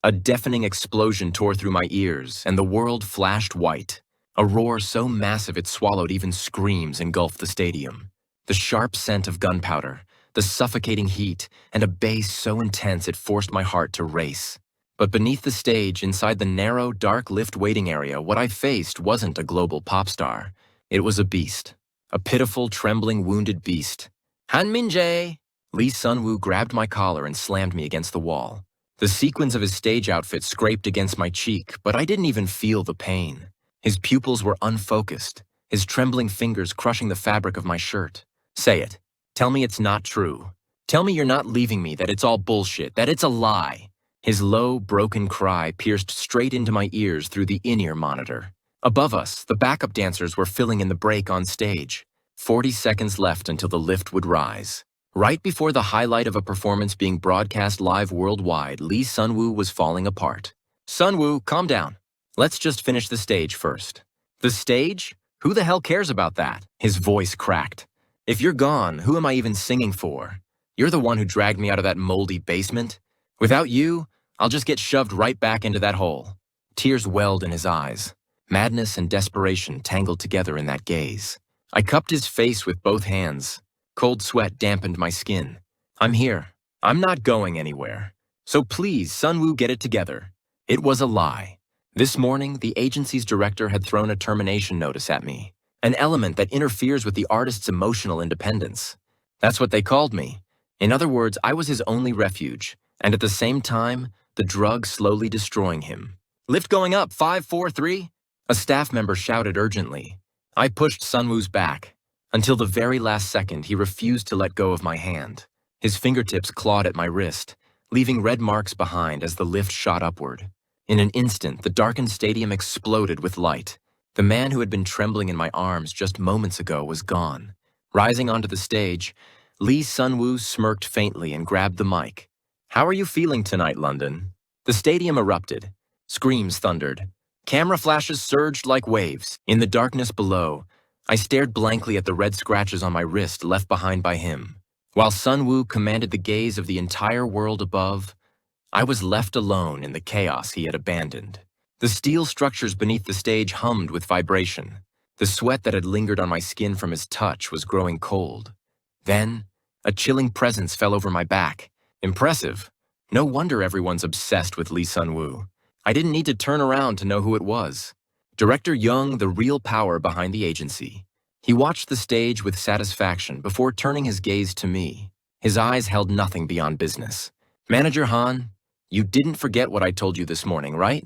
A deafening explosion tore through my ears, and the world flashed white. A roar so massive it swallowed even screams engulfed the stadium. The sharp scent of gunpowder, the suffocating heat, and a bass so intense it forced my heart to race. But beneath the stage, inside the narrow, dark lift waiting area, what I faced wasn't a global pop star. It was a beast. A pitiful, trembling, wounded beast. Han Min-jae! Lee Sun-woo grabbed my collar and slammed me against the wall. The sequins of his stage outfit scraped against my cheek, but I didn't even feel the pain. His pupils were unfocused, his trembling fingers crushing the fabric of my shirt. Say it. Tell me it's not true. Tell me you're not leaving me, that it's all bullshit, that it's a lie. His low, broken cry pierced straight into my ears through the in-ear monitor. Above us, the backup dancers were filling in the break on stage. 40 seconds left until the lift would rise. Right before the highlight of a performance being broadcast live worldwide, Lee Sun-woo was falling apart. Sun-woo, calm down. Let's just finish the stage first. The stage? Who the hell cares about that? His voice cracked. If you're gone, who am I even singing for? You're the one who dragged me out of that moldy basement. Without you, I'll just get shoved right back into that hole. Tears welled in his eyes. Madness and desperation tangled together in that gaze. I cupped his face with both hands. Cold sweat dampened my skin. I'm here. I'm not going anywhere. So please, Sun-woo, get it together. It was a lie. This morning, the agency's director had thrown a termination notice at me, an element that interferes with the artist's emotional independence. That's what they called me. In other words, I was his only refuge, and at the same time, the drug slowly destroying him. Lift going up, 5, 4, 3. A staff member shouted urgently. I pushed Sun-woo's back. Until the very last second, he refused to let go of my hand. His fingertips clawed at my wrist, leaving red marks behind as the lift shot upward. In an instant, the darkened stadium exploded with light. The man who had been trembling in my arms just moments ago was gone. Rising onto the stage, Lee Sun-woo smirked faintly and grabbed the mic. How are you feeling tonight, London? The stadium erupted. Screams thundered. Camera flashes surged like waves. In the darkness below, I stared blankly at the red scratches on my wrist left behind by him. While Sun-woo commanded the gaze of the entire world above, I was left alone in the chaos he had abandoned. The steel structures beneath the stage hummed with vibration. The sweat that had lingered on my skin from his touch was growing cold. Then, a chilling presence fell over my back. Impressive. No wonder everyone's obsessed with Lee Sun-woo. I didn't need to turn around to know who it was. Director Young, the real power behind the agency. He watched the stage with satisfaction before turning his gaze to me. His eyes held nothing beyond business. Manager Han, you didn't forget what I told you this morning, right?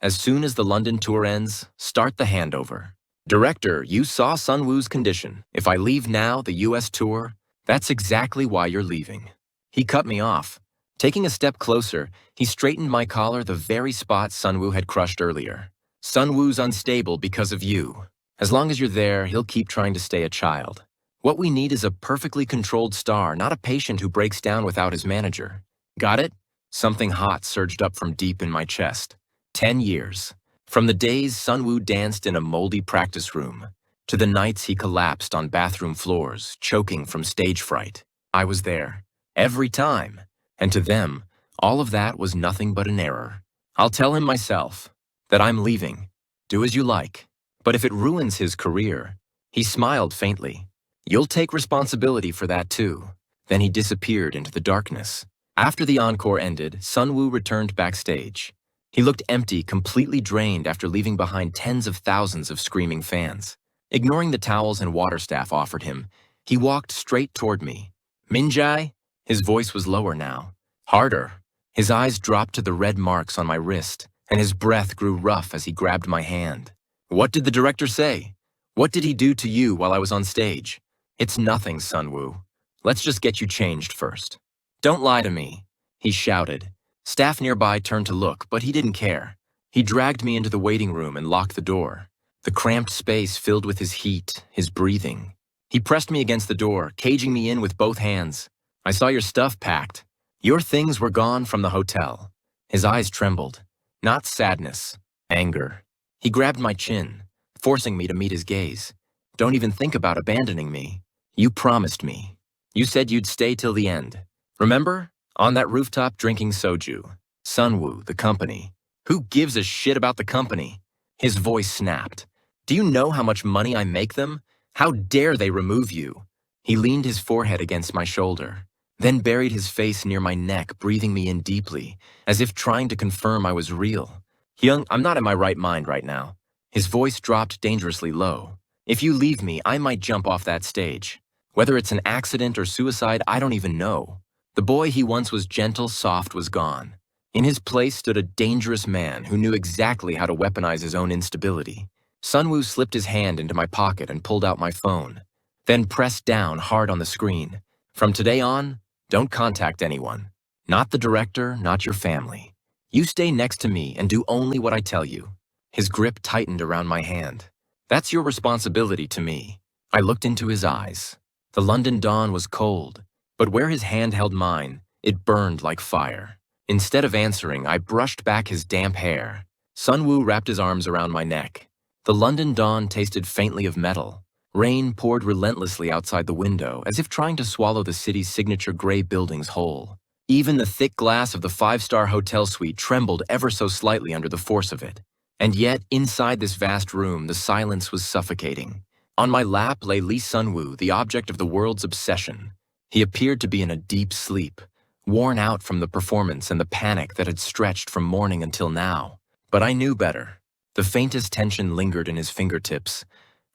As soon as the London tour ends, start the handover. Director, you saw Sun-woo's condition. If I leave now, the US tour, that's exactly why you're leaving. He cut me off. Taking a step closer, he straightened my collar the very spot Sun-woo had crushed earlier. Sun-woo's unstable because of you. As long as you're there, he'll keep trying to stay a child. What we need is a perfectly controlled star, not a patient who breaks down without his manager. Got it? Something hot surged up from deep in my chest. 10 years. From the days Sun-woo danced in a moldy practice room, to the nights he collapsed on bathroom floors, choking from stage fright. I was there. Every time. And to them, all of that was nothing but an error. I'll tell him myself that I'm leaving. Do as you like. But if it ruins his career, he smiled faintly. You'll take responsibility for that too. Then he disappeared into the darkness. After the encore ended, Sun-woo returned backstage. He looked empty, completely drained after leaving behind tens of thousands of screaming fans. Ignoring the towels and water staff offered him, he walked straight toward me. Min-jae? His voice was lower now. Harder. His eyes dropped to the red marks on my wrist, and his breath grew rough as he grabbed my hand. What did the director say? What did he do to you while I was on stage? It's nothing, Sun-woo. Let's just get you changed first. Don't lie to me, he shouted. Staff nearby turned to look, but he didn't care. He dragged me into the waiting room and locked the door. The cramped space filled with his heat, his breathing. He pressed me against the door, caging me in with both hands. I saw your stuff packed. Your things were gone from the hotel. His eyes trembled. Not sadness, anger. He grabbed my chin, forcing me to meet his gaze. Don't even think about abandoning me. You promised me. You said you'd stay till the end. Remember? On that rooftop drinking soju. Sunwoo, the company. Who gives a shit about the company? His voice snapped. Do you know how much money I make them? How dare they remove you? He leaned his forehead against my shoulder, then buried his face near my neck, breathing me in deeply, as if trying to confirm I was real. Hyung, I'm not in my right mind right now. His voice dropped dangerously low. If you leave me, I might jump off that stage. Whether it's an accident or suicide, I don't even know. The boy he once was gentle, soft was gone. In his place stood a dangerous man who knew exactly how to weaponize his own instability. Sunwoo slipped his hand into my pocket and pulled out my phone, then pressed down hard on the screen. From today on, don't contact anyone. Not the director, not your family. You stay next to me and do only what I tell you. His grip tightened around my hand. That's your responsibility to me. I looked into his eyes. The London dawn was cold, but where his hand held mine, it burned like fire. Instead of answering, I brushed back his damp hair. Sunwoo wrapped his arms around my neck. The London dawn tasted faintly of metal. Rain poured relentlessly outside the window, as if trying to swallow the city's signature gray buildings whole. Even the thick glass of the five-star hotel suite trembled ever so slightly under the force of it. And yet, inside this vast room, the silence was suffocating. On my lap lay Lee Sunwoo, the object of the world's obsession. He appeared to be in a deep sleep, worn out from the performance and the panic that had stretched from morning until now. But I knew better. The faintest tension lingered in his fingertips,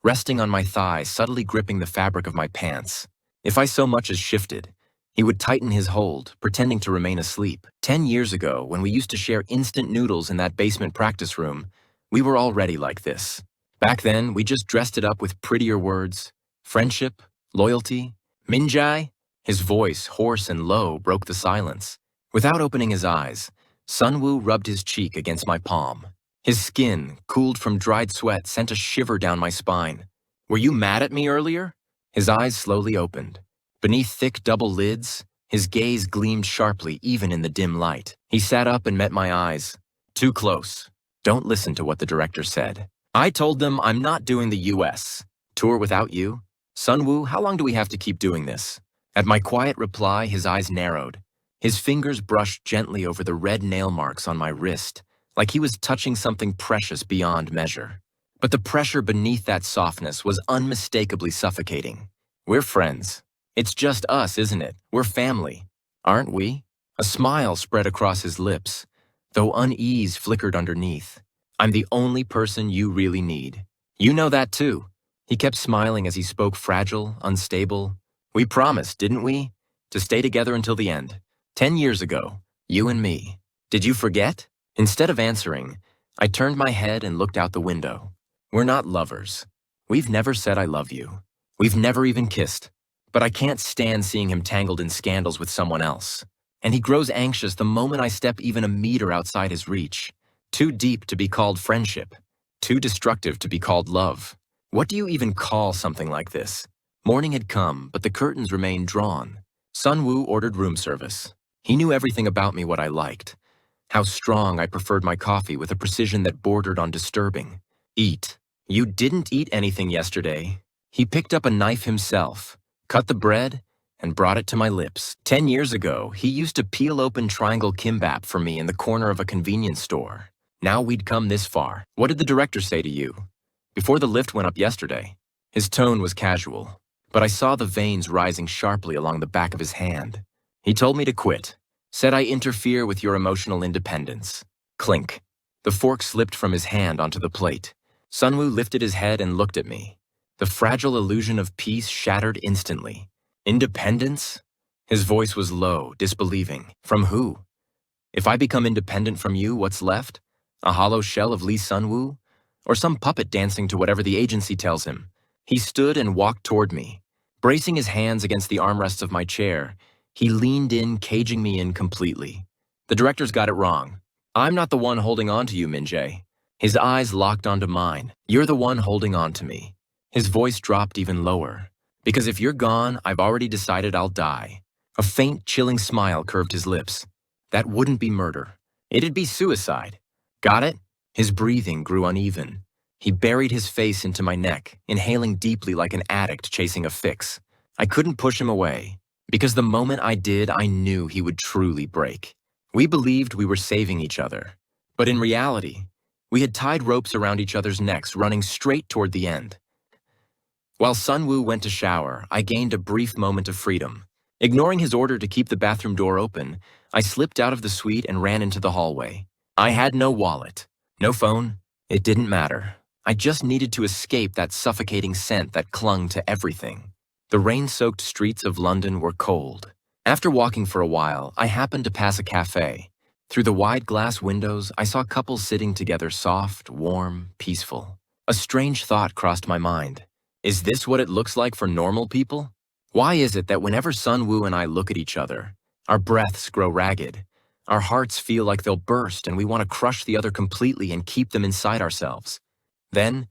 resting on my thigh, subtly gripping the fabric of my pants. If I so much as shifted, he would tighten his hold, pretending to remain asleep. 10 years ago, when we used to share instant noodles in that basement practice room, we were already like this. Back then, we just dressed it up with prettier words. Friendship, loyalty, Minjae. His voice, hoarse and low, broke the silence. Without opening his eyes, Sunwoo rubbed his cheek against my palm. His skin, cooled from dried sweat, sent a shiver down my spine. Were you mad at me earlier? His eyes slowly opened. Beneath thick double lids, his gaze gleamed sharply even in the dim light. He sat up and met my eyes. Too close. Don't listen to what the director said. I told them I'm not doing the US. Tour without you? Sunwoo, how long do we have to keep doing this? At my quiet reply, his eyes narrowed. His fingers brushed gently over the red nail marks on my wrist, like he was touching something precious beyond measure. But the pressure beneath that softness was unmistakably suffocating. We're friends. It's just us, isn't it? We're family, aren't we? A smile spread across his lips, though unease flickered underneath. I'm the only person you really need. You know that too. He kept smiling as he spoke, fragile, unstable. We promised, didn't we? To stay together until the end. 10 years ago, you and me. Did you forget? Instead of answering, I turned my head and looked out the window. We're not lovers. We've never said I love you. We've never even kissed. But I can't stand seeing him tangled in scandals with someone else. And he grows anxious the moment I step even a meter outside his reach. Too deep to be called friendship. Too destructive to be called love. What do you even call something like this? Morning had come, but the curtains remained drawn. Sunwoo ordered room service. He knew everything about me, what I liked. How strong I preferred my coffee with a precision that bordered on disturbing. Eat. You didn't eat anything yesterday. He picked up a knife himself, cut the bread, and brought it to my lips. 10 years ago, he used to peel open triangle kimbap for me in the corner of a convenience store. Now we'd come this far. What did the director say to you? Before the lift went up yesterday. His tone was casual, but I saw the veins rising sharply along the back of his hand. He told me to quit. Said I interfere with your emotional independence. Clink. The fork slipped from his hand onto the plate. Sunwoo lifted his head and looked at me. The fragile illusion of peace shattered instantly. Independence? His voice was low, disbelieving. From who? If I become independent from you, what's left? A hollow shell of Lee Sunwoo? Or some puppet dancing to whatever the agency tells him? He stood and walked toward me. Bracing his hands against the armrests of my chair, he leaned in, caging me in completely. The director's got it wrong. I'm not the one holding on to you, Minjae. His eyes locked onto mine. You're the one holding on to me. His voice dropped even lower. Because if you're gone, I've already decided I'll die. A faint, chilling smile curved his lips. That wouldn't be murder. It'd be suicide. Got it? His breathing grew uneven. He buried his face into my neck, inhaling deeply like an addict chasing a fix. I couldn't push him away, because the moment I did, I knew he would truly break. We believed we were saving each other, but in reality, we had tied ropes around each other's necks, running straight toward the end. While Sunwoo went to shower, I gained a brief moment of freedom. Ignoring his order to keep the bathroom door open, I slipped out of the suite and ran into the hallway. I had no wallet, no phone. It didn't matter. I just needed to escape that suffocating scent that clung to everything. The rain-soaked streets of London were cold. After walking for a while, I happened to pass a cafe. Through the wide glass windows, I saw couples sitting together, soft, warm, peaceful. A strange thought crossed my mind. Is this what it looks like for normal people? Why is it that whenever Sunwoo and I look at each other, our breaths grow ragged, our hearts feel like they'll burst, and we want to crush the other completely and keep them inside ourselves? Then,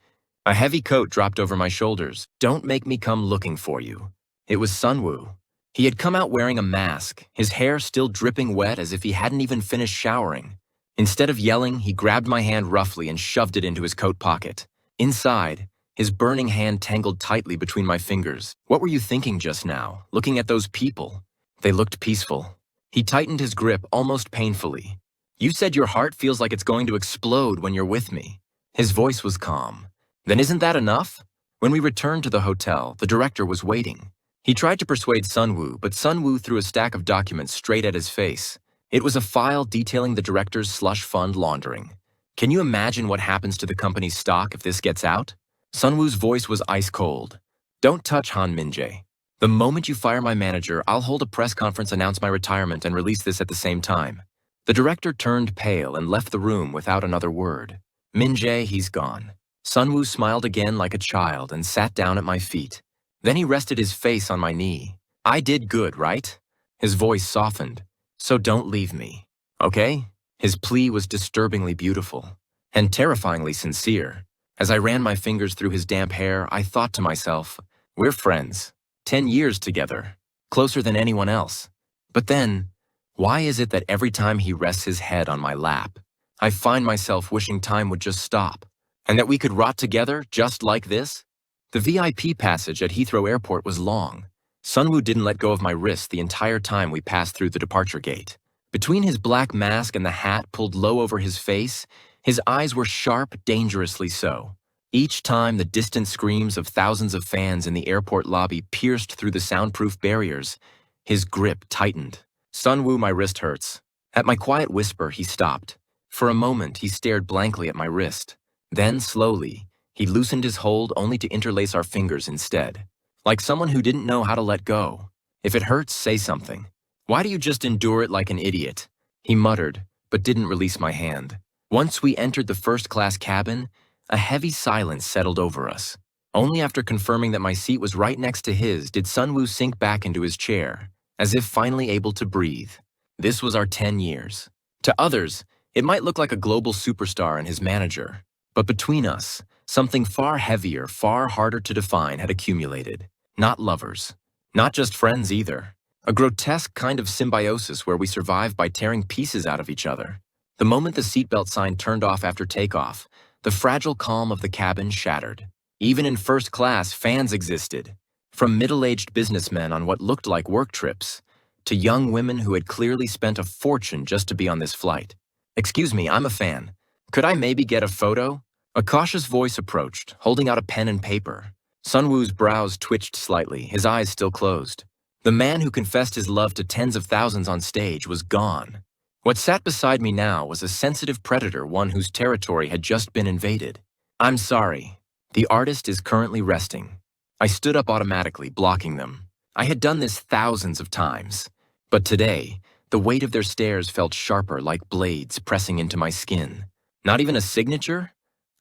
a heavy coat dropped over my shoulders. Don't make me come looking for you. It was Sunwoo. He had come out wearing a mask, his hair still dripping wet as if he hadn't even finished showering. Instead of yelling, he grabbed my hand roughly and shoved it into his coat pocket. Inside, his burning hand tangled tightly between my fingers. What were you thinking just now, looking at those people? They looked peaceful. He tightened his grip almost painfully. You said your heart feels like it's going to explode when you're with me. His voice was calm. Then isn't that enough? When we returned to the hotel, the director was waiting. He tried to persuade Sunwoo, but Sunwoo threw a stack of documents straight at his face. It was a file detailing the director's slush fund laundering. Can you imagine what happens to the company's stock if this gets out? Sunwoo's voice was ice cold. Don't touch Han Min-jae. The moment you fire my manager, I'll hold a press conference, announce my retirement, and release this at the same time. The director turned pale and left the room without another word. Min-jae, he's gone. Sunwoo smiled again like a child and sat down at my feet. Then he rested his face on my knee. I did good, right? His voice softened. So don't leave me, okay? His plea was disturbingly beautiful and terrifyingly sincere. As I ran my fingers through his damp hair, I thought to myself, we're friends. 10 years together. Closer than anyone else. But then, why is it that every time he rests his head on my lap, I find myself wishing time would just stop, and that we could rot together just like this? The VIP passage at Heathrow Airport was long. Sunwoo didn't let go of my wrist the entire time we passed through the departure gate. Between his black mask and the hat pulled low over his face, his eyes were sharp, dangerously so. Each time the distant screams of thousands of fans in the airport lobby pierced through the soundproof barriers, his grip tightened. Sunwoo, my wrist hurts. At my quiet whisper, he stopped. For a moment, he stared blankly at my wrist. Then, slowly, he loosened his hold only to interlace our fingers instead. Like someone who didn't know how to let go. If it hurts, say something. Why do you just endure it like an idiot? He muttered, but didn't release my hand. Once we entered the first-class cabin, a heavy silence settled over us. Only after confirming that my seat was right next to his did Sunwoo sink back into his chair, as if finally able to breathe. This was our 10 years. To others, it might look like a global superstar and his manager. But between us, something far heavier, far harder to define had accumulated. Not lovers. Not just friends either. A grotesque kind of symbiosis where we survived by tearing pieces out of each other. The moment the seatbelt sign turned off after takeoff, the fragile calm of the cabin shattered. Even in first class, fans existed. From middle-aged businessmen on what looked like work trips, to young women who had clearly spent a fortune just to be on this flight. Excuse me, I'm a fan. Could I maybe get a photo? A cautious voice approached, holding out a pen and paper. Sunwoo's brows twitched slightly, his eyes still closed. The man who confessed his love to tens of thousands on stage was gone. What sat beside me now was a sensitive predator, one whose territory had just been invaded. I'm sorry. The artist is currently resting. I stood up automatically, blocking them. I had done this thousands of times. But today, the weight of their stares felt sharper, like blades pressing into my skin. Not even a signature?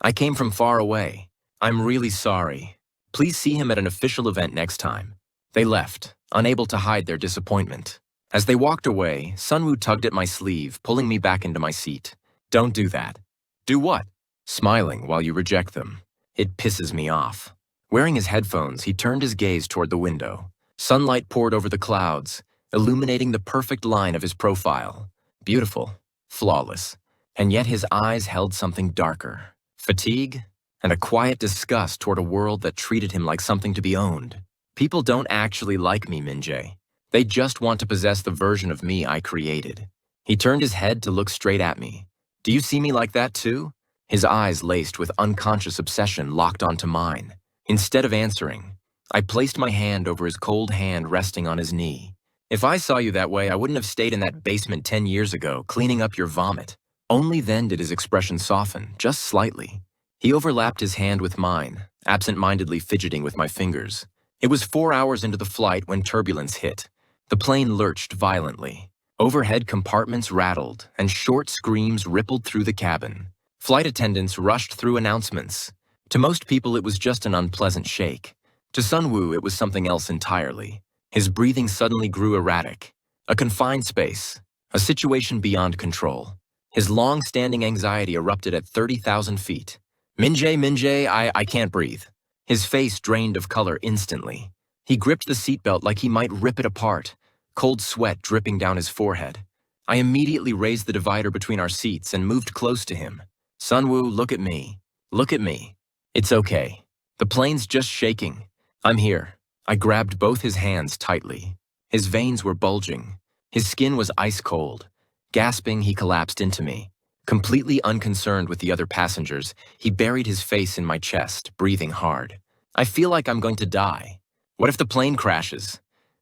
I came from far away. I'm really sorry. Please see him at an official event next time. They left, unable to hide their disappointment. As they walked away, Sunwoo tugged at my sleeve, pulling me back into my seat. Don't do that. Do what? Smiling while you reject them. It pisses me off. Wearing his headphones, he turned his gaze toward the window. Sunlight poured over the clouds, illuminating the perfect line of his profile. Beautiful, flawless. And yet his eyes held something darker. Fatigue, and a quiet disgust toward a world that treated him like something to be owned. People don't actually like me, Min-jae. They just want to possess the version of me I created. He turned his head to look straight at me. Do you see me like that too? His eyes laced with unconscious obsession locked onto mine. Instead of answering, I placed my hand over his cold hand resting on his knee. If I saw you that way, I wouldn't have stayed in that basement 10 years ago, cleaning up your vomit. Only then did his expression soften, just slightly. He overlapped his hand with mine, absent-mindedly fidgeting with my fingers. It was 4 hours into the flight when turbulence hit. The plane lurched violently. Overhead compartments rattled, and short screams rippled through the cabin. Flight attendants rushed through announcements. To most people, it was just an unpleasant shake. To Sunwoo, it was something else entirely. His breathing suddenly grew erratic. A confined space. A situation beyond control. His long-standing anxiety erupted at 30,000 feet. Minjae, I can't breathe. His face drained of color instantly. He gripped the seatbelt like he might rip it apart, cold sweat dripping down his forehead. I immediately raised the divider between our seats and moved close to him. Sunwoo, look at me. Look at me. It's okay. The plane's just shaking. I'm here. I grabbed both his hands tightly. His veins were bulging. His skin was ice cold. Gasping, he collapsed into me. Completely unconcerned with the other passengers, he buried his face in my chest, breathing hard. I feel like I'm going to die. What if the plane crashes?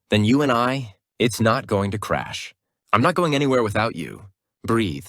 Then you and it's not going to crash. I'm not going anywhere without you. Breathe.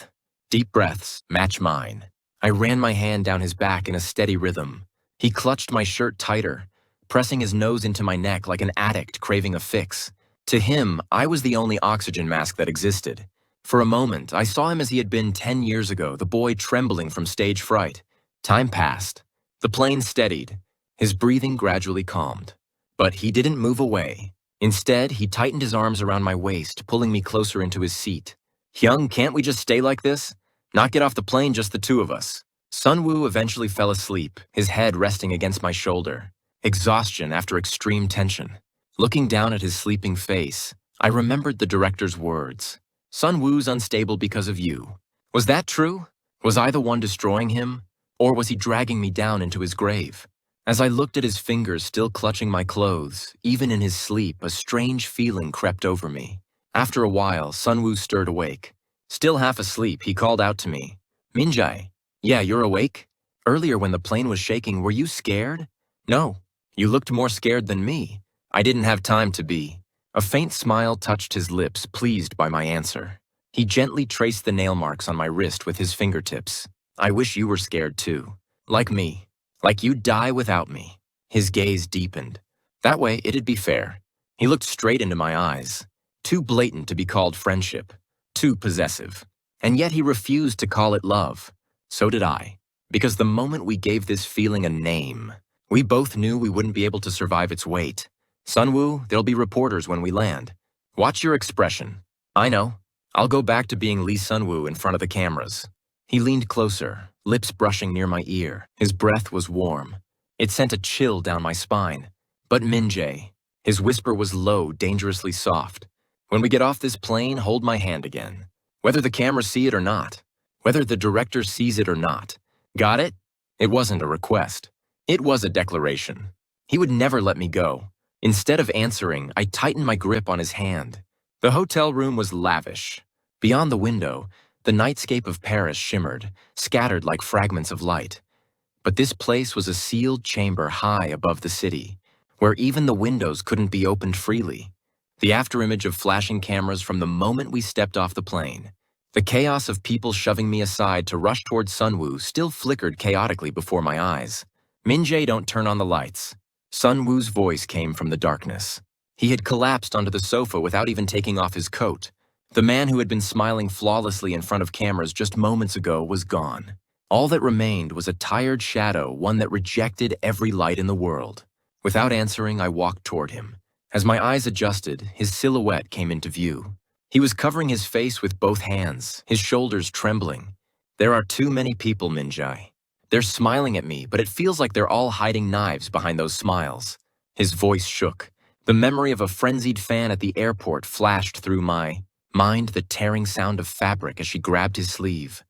Deep breaths match mine. I ran my hand down his back in a steady rhythm. He clutched my shirt tighter, pressing his nose into my neck like an addict craving a fix. To him, I was the only oxygen mask that existed. For a moment, I saw him as he had been 10 years ago, the boy trembling from stage fright. Time passed. The plane steadied. His breathing gradually calmed. But he didn't move away. Instead, he tightened his arms around my waist, pulling me closer into his seat. Hyung, can't we just stay like this? Not get off the plane, just the two of us. Sunwoo eventually fell asleep, his head resting against my shoulder. Exhaustion after extreme tension. Looking down at his sleeping face, I remembered the director's words. Sunwoo's unstable because of you. Was that true? Was I the one destroying him? Or was he dragging me down into his grave? As I looked at his fingers still clutching my clothes, even in his sleep, a strange feeling crept over me. After a while, Sunwoo stirred awake. Still half asleep, he called out to me. Minjae, yeah, you're awake? Earlier when the plane was shaking, were you scared? No, you looked more scared than me. I didn't have time to be. A faint smile touched his lips, pleased by my answer. He gently traced the nail marks on my wrist with his fingertips. I wish you were scared too. Like me. Like you'd die without me. His gaze deepened. That way, it'd be fair. He looked straight into my eyes. Too blatant to be called friendship. Too possessive. And yet he refused to call it love. So did I. Because the moment we gave this feeling a name, we both knew we wouldn't be able to survive its weight. Sunwoo, there'll be reporters when we land. Watch your expression. I know. I'll go back to being Lee Sunwoo in front of the cameras. He leaned closer, lips brushing near my ear. His breath was warm. It sent a chill down my spine. But Minjae, his whisper was low, dangerously soft. When we get off this plane, hold my hand again. Whether the cameras see it or not. Whether the director sees it or not. Got it? It wasn't a request. It was a declaration. He would never let me go. Instead of answering, I tightened my grip on his hand. The hotel room was lavish. Beyond the window, the nightscape of Paris shimmered, scattered like fragments of light. But this place was a sealed chamber high above the city, where even the windows couldn't be opened freely. The afterimage of flashing cameras from the moment we stepped off the plane. The chaos of people shoving me aside to rush toward Sunwoo still flickered chaotically before my eyes. Minjae, don't turn on the lights. Sunwoo's voice came from the darkness. He had collapsed onto the sofa without even taking off his coat. The man who had been smiling flawlessly in front of cameras just moments ago was gone. All that remained was a tired shadow, one that rejected every light in the world. Without answering, I walked toward him. As my eyes adjusted, his silhouette came into view. He was covering his face with both hands, his shoulders trembling. There are too many people, Minjae. They're smiling at me, but it feels like they're all hiding knives behind those smiles. His voice shook. The memory of a frenzied fan at the airport flashed through my mind, the tearing sound of fabric as she grabbed his sleeve.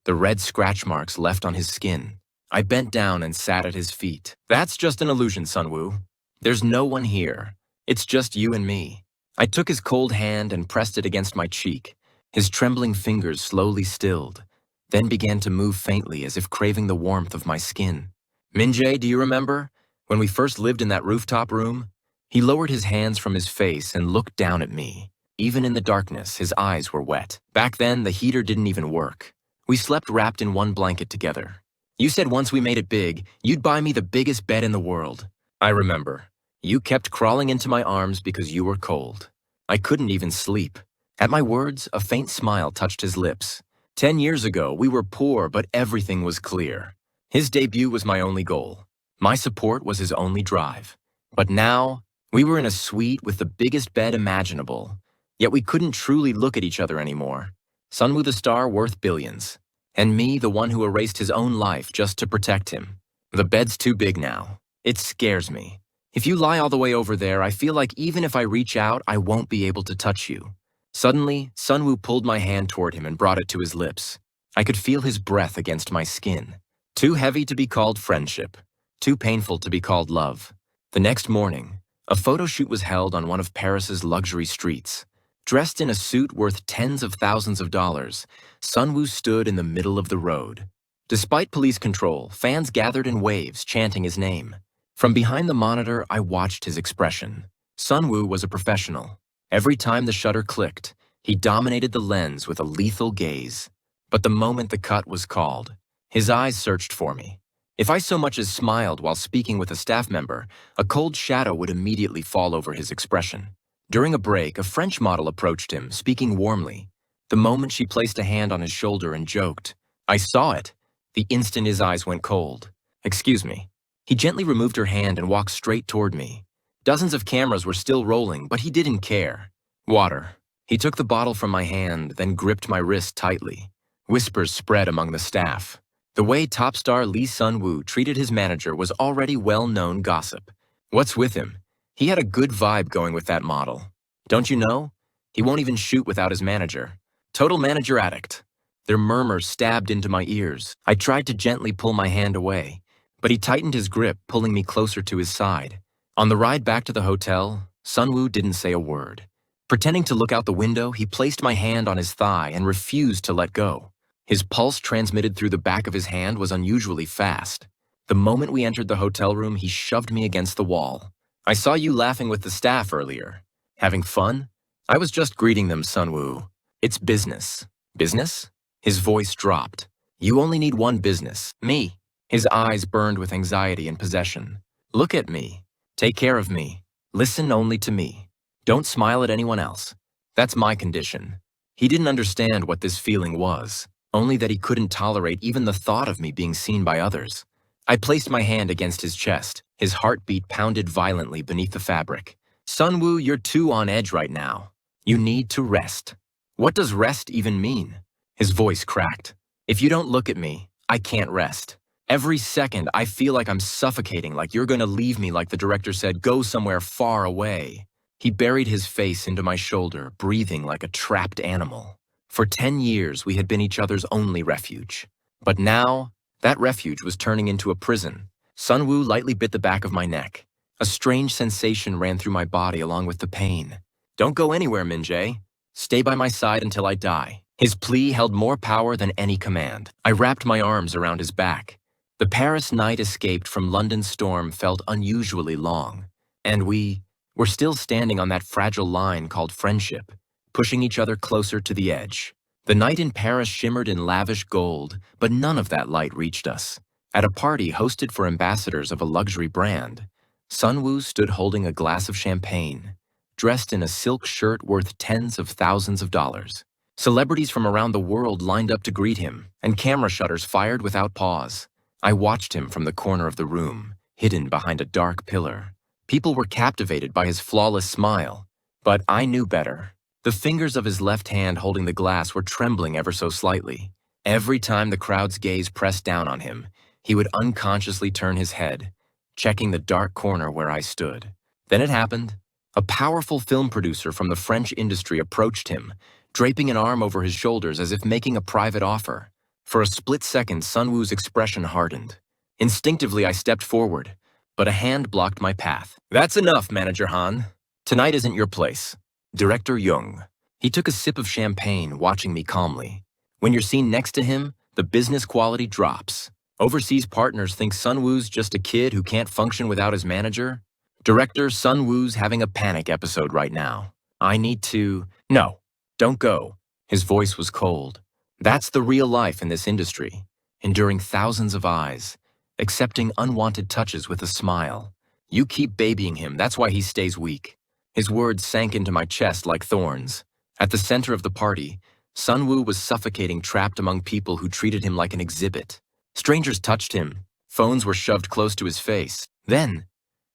The red scratch marks left on his skin. I bent down and sat at his feet. That's just an illusion, Sunwoo. There's no one here. It's just you and me. I took his cold hand and pressed it against my cheek. His trembling fingers slowly stilled, then began to move faintly as if craving the warmth of my skin. Min-jae, do you remember? When we first lived in that rooftop room? He lowered his hands from his face and looked down at me. Even in the darkness, his eyes were wet. Back then, the heater didn't even work. We slept wrapped in one blanket together. You said once we made it big, you'd buy me the biggest bed in the world. I remember. You kept crawling into my arms because you were cold. I couldn't even sleep. At my words, a faint smile touched his lips. 10 years ago, we were poor, but everything was clear. His debut was my only goal. My support was his only drive. But now, we were in a suite with the biggest bed imaginable. Yet we couldn't truly look at each other anymore. Seoulmuse the star worth billions. And me, the one who erased his own life just to protect him. The bed's too big now. It scares me. If you lie all the way over there, I feel like even if I reach out, I won't be able to touch you. Suddenly, Seoulmuse pulled my hand toward him and brought it to his lips. I could feel his breath against my skin. Too heavy to be called friendship. Too painful to be called love. The next morning, a photo shoot was held on one of Paris's luxury streets. Dressed in a suit worth tens of thousands of dollars, Seoulmuse stood in the middle of the road. Despite police control, fans gathered in waves, chanting his name. From behind the monitor, I watched his expression. Seoulmuse was a professional. Every time the shutter clicked, he dominated the lens with a lethal gaze. But the moment the cut was called, his eyes searched for me. If I so much as smiled while speaking with a staff member, a cold shadow would immediately fall over his expression. During a break, a French model approached him, speaking warmly. The moment she placed a hand on his shoulder and joked, I saw it. The instant his eyes went cold. Excuse me. He gently removed her hand and walked straight toward me. Dozens of cameras were still rolling, but he didn't care. Water. He took the bottle from my hand, then gripped my wrist tightly. Whispers spread among the staff. The way top star Lee Seoulmuse treated his manager was already well-known gossip. What's with him? He had a good vibe going with that model. Don't you know? He won't even shoot without his manager. Total manager addict. Their murmurs stabbed into my ears. I tried to gently pull my hand away, but he tightened his grip, pulling me closer to his side. On the ride back to the hotel, Seoulmuse didn't say a word. Pretending to look out the window, he placed my hand on his thigh and refused to let go. His pulse transmitted through the back of his hand was unusually fast. The moment we entered the hotel room, he shoved me against the wall. I saw you laughing with the staff earlier. Having fun? I was just greeting them, Seoulmuse. It's business. Business? His voice dropped. You only need one business, me. His eyes burned with anxiety and possession. Look at me. Take care of me. Listen only to me. Don't smile at anyone else. That's my condition. He didn't understand what this feeling was, only that he couldn't tolerate even the thought of me being seen by others. I placed my hand against his chest. His heartbeat pounded violently beneath the fabric. Seoulmuse, you're too on edge right now. You need to rest. What does rest even mean? His voice cracked. If you don't look at me, I can't rest. Every second, I feel like I'm suffocating, like you're gonna leave me like the director said, go somewhere far away. He buried his face into my shoulder, breathing like a trapped animal. For 10 years, we had been each other's only refuge. But now, that refuge was turning into a prison. Seoulmuse lightly bit the back of my neck. A strange sensation ran through my body along with the pain. Don't go anywhere, Min-jae. Stay by my side until I die. His plea held more power than any command. I wrapped my arms around his back. The Paris night escaped from London's storm felt unusually long. And we were still standing on that fragile line called friendship, pushing each other closer to the edge. The night in Paris shimmered in lavish gold, but none of that light reached us. At a party hosted for ambassadors of a luxury brand, Seoulmuse stood holding a glass of champagne, dressed in a silk shirt worth tens of thousands of dollars. Celebrities from around the world lined up to greet him, and camera shutters fired without pause. I watched him from the corner of the room, hidden behind a dark pillar. People were captivated by his flawless smile, but I knew better. The fingers of his left hand holding the glass were trembling ever so slightly. Every time the crowd's gaze pressed down on him, he would unconsciously turn his head, checking the dark corner where I stood. Then it happened. A powerful film producer from the French industry approached him, draping an arm over his shoulders as if making a private offer. For a split second, Seoulmuse's expression hardened. Instinctively, I stepped forward, but a hand blocked my path. That's enough, Manager Han. Tonight isn't your place. Director Jung. He took a sip of champagne, watching me calmly. When you're seen next to him, the business quality drops. Overseas partners think Seoulmuse just a kid who can't function without his manager. Director, Seoulmuse having a panic episode right now. I need to... No, don't go. His voice was cold. That's the real life in this industry. Enduring thousands of eyes. Accepting unwanted touches with a smile. You keep babying him, that's why he stays weak. His words sank into my chest like thorns. At the center of the party, Sunwoo was suffocating, trapped among people who treated him like an exhibit. Strangers touched him. Phones were shoved close to his face. Then,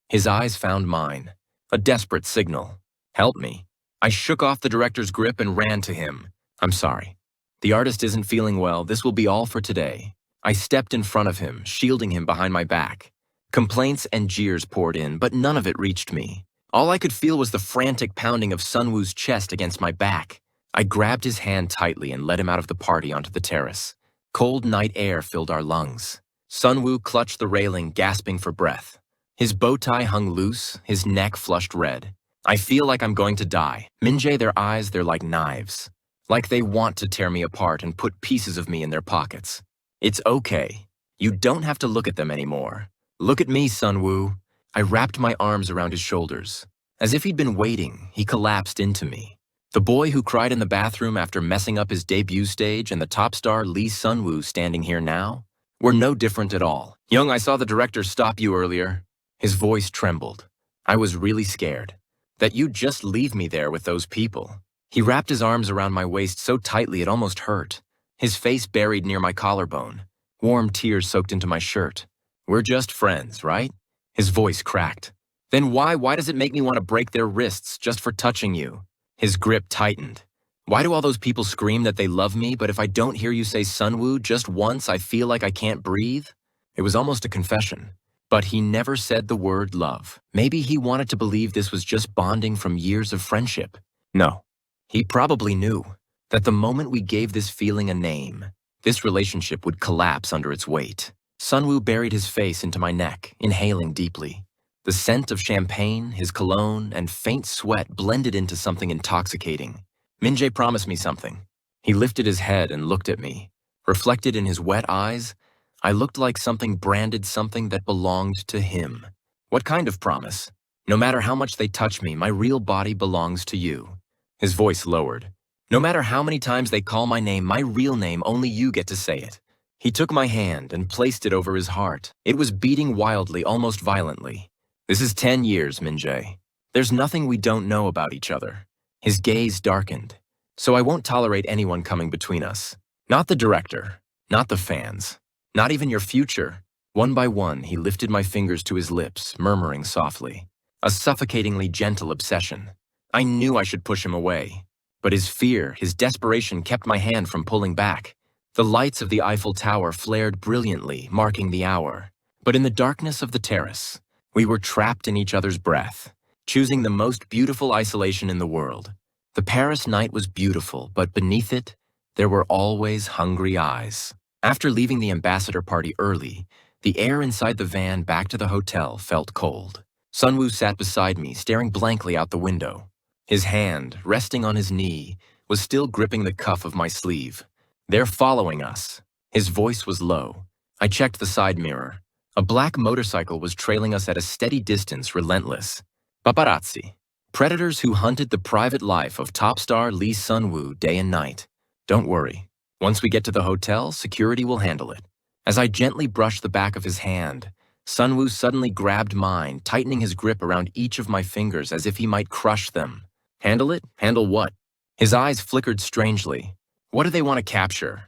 his eyes found mine. A desperate signal. Help me. I shook off the director's grip and ran to him. I'm sorry. The artist isn't feeling well. This will be all for today. I stepped in front of him, shielding him behind my back. Complaints and jeers poured in, but none of it reached me. All I could feel was the frantic pounding of Sunwoo's chest against my back. I grabbed his hand tightly and led him out of the party onto the terrace. Cold night air filled our lungs. Sunwoo clutched the railing, gasping for breath. His bow tie hung loose, his neck flushed red. I feel like I'm going to die. Minjae, their eyes, they're like knives. Like they want to tear me apart and put pieces of me in their pockets. It's okay. You don't have to look at them anymore. Look at me, Sunwoo. I wrapped my arms around his shoulders. As if he'd been waiting, he collapsed into me. The boy who cried in the bathroom after messing up his debut stage and the top star Lee Sunwoo standing here now were no different at all. Young, I saw the director stop you earlier. His voice trembled. I was really scared. That you'd just leave me there with those people. He wrapped his arms around my waist so tightly it almost hurt. His face buried near my collarbone. Warm tears soaked into my shirt. We're just friends, right? His voice cracked. Then why does it make me want to break their wrists just for touching you? His grip tightened. Why do all those people scream that they love me, but if I don't hear you say Sunwoo just once, I feel like I can't breathe? It was almost a confession. But he never said the word love. Maybe he wanted to believe this was just bonding from years of friendship. No. He probably knew that the moment we gave this feeling a name, this relationship would collapse under its weight. Sunwoo buried his face into my neck, inhaling deeply. The scent of champagne, his cologne, and faint sweat blended into something intoxicating. Minjae promised me something. He lifted his head and looked at me. Reflected in his wet eyes, I looked like something branded, something that belonged to him. What kind of promise? No matter how much they touch me, my real body belongs to you. His voice lowered. No matter how many times they call my name, my real name, only you get to say it. He took my hand and placed it over his heart. It was beating wildly, almost violently. This is 10 years, Minjae. There's nothing we don't know about each other. His gaze darkened. So I won't tolerate anyone coming between us. Not the director. Not the fans. Not even your future. One by one, he lifted my fingers to his lips, murmuring softly. A suffocatingly gentle obsession. I knew I should push him away. But his fear, his desperation kept my hand from pulling back. The lights of the Eiffel Tower flared brilliantly, marking the hour. But in the darkness of the terrace, we were trapped in each other's breath, choosing the most beautiful isolation in the world. The Paris night was beautiful, but beneath it, there were always hungry eyes. After leaving the ambassador party early, the air inside the van back to the hotel felt cold. Sunwoo sat beside me, staring blankly out the window. His hand, resting on his knee, was still gripping the cuff of my sleeve. They're following us. His voice was low. I checked the side mirror. A black motorcycle was trailing us at a steady distance, relentless. Paparazzi. Predators who hunted the private life of top star Lee Sunwoo day and night. Don't worry. Once we get to the hotel, security will handle it. As I gently brushed the back of his hand, Sunwoo suddenly grabbed mine, tightening his grip around each of my fingers as if he might crush them. Handle it? Handle what? His eyes flickered strangely. What do they want to capture?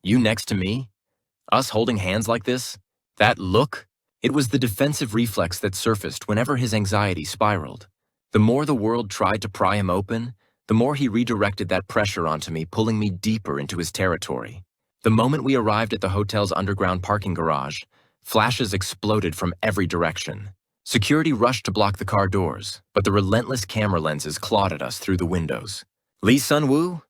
You next to me? Us holding hands like this? That look? It was the defensive reflex that surfaced whenever his anxiety spiraled. The more the world tried to pry him open, the more he redirected that pressure onto me, pulling me deeper into his territory. The moment we arrived at the hotel's underground parking garage, flashes exploded from every direction. Security rushed to block the car doors, but the relentless camera lenses clawed at us through the windows. Lee Sunwoo?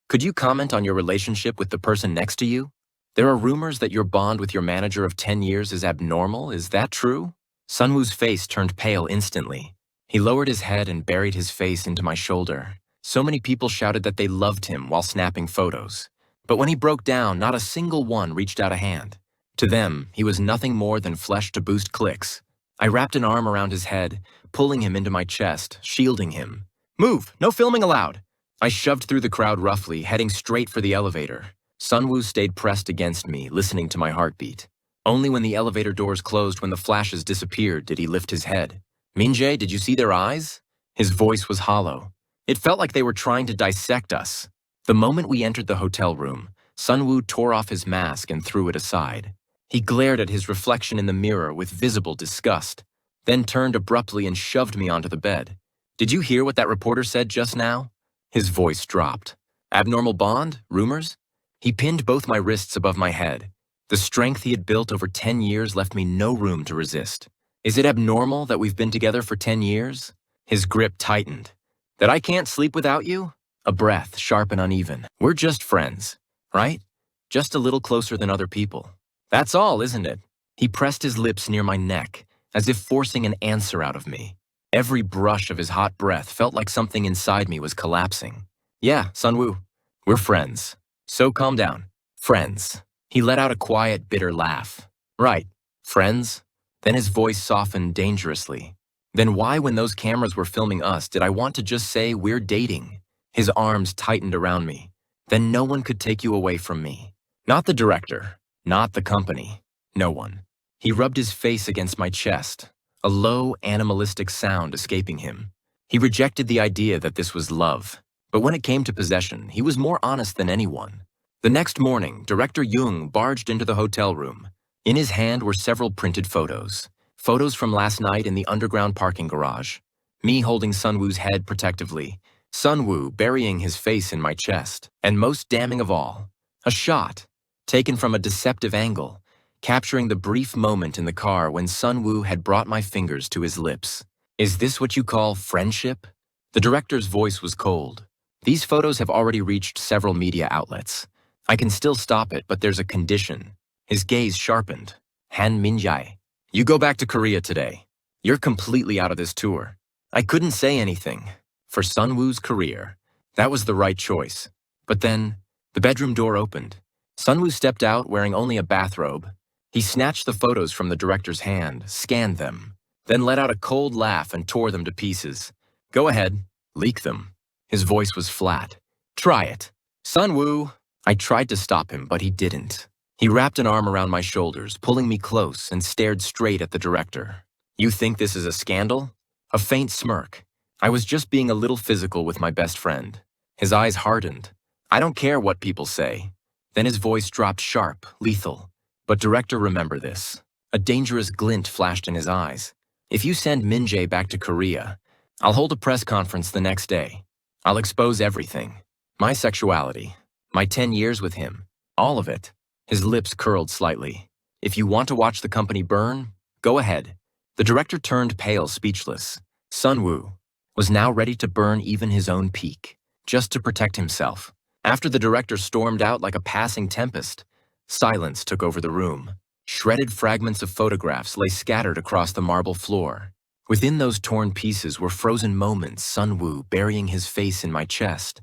Could you comment on your relationship with the person next to you? There are rumors that your bond with your manager of 10 years is abnormal. Is that true? Sunwoo's face turned pale instantly. He lowered his head and buried his face into my shoulder. So many people shouted that they loved him while snapping photos. But when he broke down, not a single one reached out a hand. To them, he was nothing more than flesh to boost clicks. I wrapped an arm around his head, pulling him into my chest, shielding him. "Move! No filming allowed!" I shoved through the crowd roughly, heading straight for the elevator. Sunwoo stayed pressed against me, listening to my heartbeat. Only when the elevator doors closed, when the flashes disappeared, did he lift his head. "Minjae, did you see their eyes?" His voice was hollow. It felt like they were trying to dissect us. The moment we entered the hotel room, Sunwoo tore off his mask and threw it aside. He glared at his reflection in the mirror with visible disgust, then turned abruptly and shoved me onto the bed. "Did you hear what that reporter said just now?" His voice dropped. "Abnormal bond? Rumors?" He pinned both my wrists above my head. The strength he had built over 10 years left me no room to resist. "Is it abnormal that we've been together for 10 years? His grip tightened. "That I can't sleep without you?" A breath, sharp and uneven. "We're just friends, right? Just a little closer than other people. That's all, isn't it?" He pressed his lips near my neck, as if forcing an answer out of me. Every brush of his hot breath felt like something inside me was collapsing. "Yeah, Sunwoo, we're friends. So calm down. Friends." He let out a quiet, bitter laugh. "Right, friends?" Then his voice softened dangerously. "Then why, when those cameras were filming us, did I want to just say we're dating?" His arms tightened around me. "Then no one could take you away from me. Not the director, not the company, no one." He rubbed his face against my chest, a low, animalistic sound escaping him. He rejected the idea that this was love, but when it came to possession, he was more honest than anyone. The next morning, Director Jung barged into the hotel room. In his hand were several printed photos. Photos from last night in the underground parking garage. Me holding Sunwoo's head protectively, Sunwoo burying his face in my chest, and most damning of all, a shot, taken from a deceptive angle, capturing the brief moment in the car when Sunwoo had brought my fingers to his lips. "Is this what you call friendship?" The director's voice was cold. "These photos have already reached several media outlets. I can still stop it, but there's a condition." His gaze sharpened. "Han Minjae, you go back to Korea today. You're completely out of this tour." I couldn't say anything. For Sunwoo's career, that was the right choice. But then, the bedroom door opened. Sunwoo stepped out wearing only a bathrobe. He snatched the photos from the director's hand, scanned them, then let out a cold laugh and tore them to pieces. "Go ahead, leak them." His voice was flat. "Try it. Sunwoo." I tried to stop him, but he didn't. He wrapped an arm around my shoulders, pulling me close, and stared straight at the director. "You think this is a scandal?" A faint smirk. I was just being a little physical with my best friend. His eyes hardened. "I don't care what people say." Then his voice dropped sharp, lethal. "But director, remember this." A dangerous glint flashed in his eyes. "If you send Minjae back to Korea, I'll hold a press conference the next day. I'll expose everything. My sexuality, my 10 years with him, all of it." His lips curled slightly. "If you want to watch the company burn, go ahead." The director turned pale, speechless. Sunwoo was now ready to burn even his own peak, just to protect himself. After the director stormed out like a passing tempest, silence took over the room. Shredded fragments of photographs lay scattered across the marble floor. Within those torn pieces were frozen moments, Sunwoo burying his face in my chest,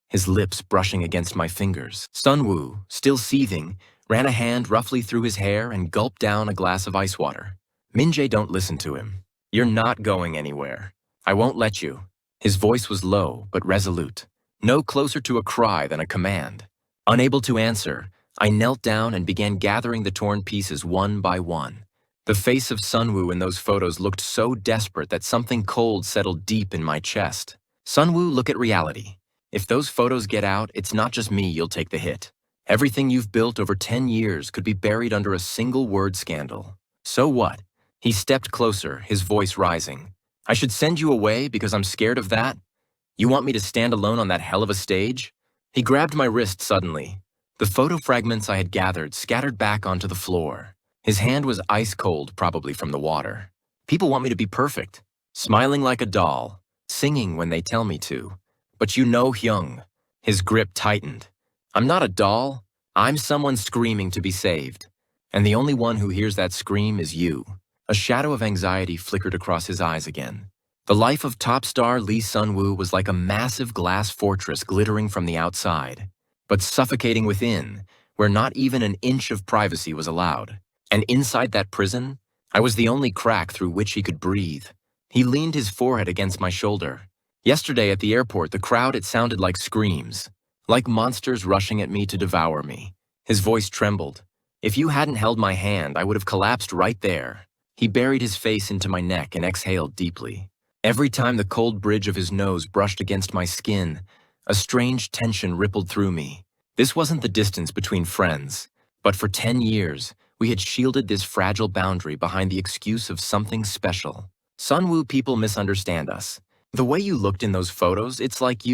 his lips brushing against my fingers. Sunwoo, still seething, ran a hand roughly through his hair and gulped down a glass of ice water. "Minjae, don't listen to him. You're not going anywhere. I won't let you." His voice was low but resolute, no closer to a cry than a command. Unable to answer, I knelt down and began gathering the torn pieces one by one. The face of Sunwoo in those photos looked so desperate that something cold settled deep in my chest. "Sunwoo, look at reality. If those photos get out, it's not just me you'll take the hit. Everything you've built over 10 years could be buried under a single word scandal. So what?" He stepped closer, his voice rising. "I should send you away because I'm scared of that? You want me to stand alone on that hell of a stage?" He grabbed my wrist suddenly. The photo fragments I had gathered scattered back onto the floor. His hand was ice cold, probably from the water. "People want me to be perfect, smiling like a doll, singing when they tell me to. But you know Hyung." His grip tightened. "I'm not a doll. I'm someone screaming to be saved. And the only one who hears that scream is you." A shadow of anxiety flickered across his eyes again. The life of top star Lee Sun-woo was like a massive glass fortress glittering from the outside, but suffocating within, where not even an inch of privacy was allowed. And inside that prison, I was the only crack through which he could breathe. He leaned his forehead against my shoulder. Yesterday at the airport, the crowd, it sounded like screams, like monsters rushing at me to devour me. His voice trembled. If you hadn't held my hand, I would have collapsed right there. He buried his face into my neck and exhaled deeply. Every time the cold bridge of his nose brushed against my skin, a strange tension rippled through me. This wasn't the distance between friends, but for 10 years, we had shielded this fragile boundary behind the excuse of something special. Sun-woo people misunderstand us. The way you looked in those photos, it's like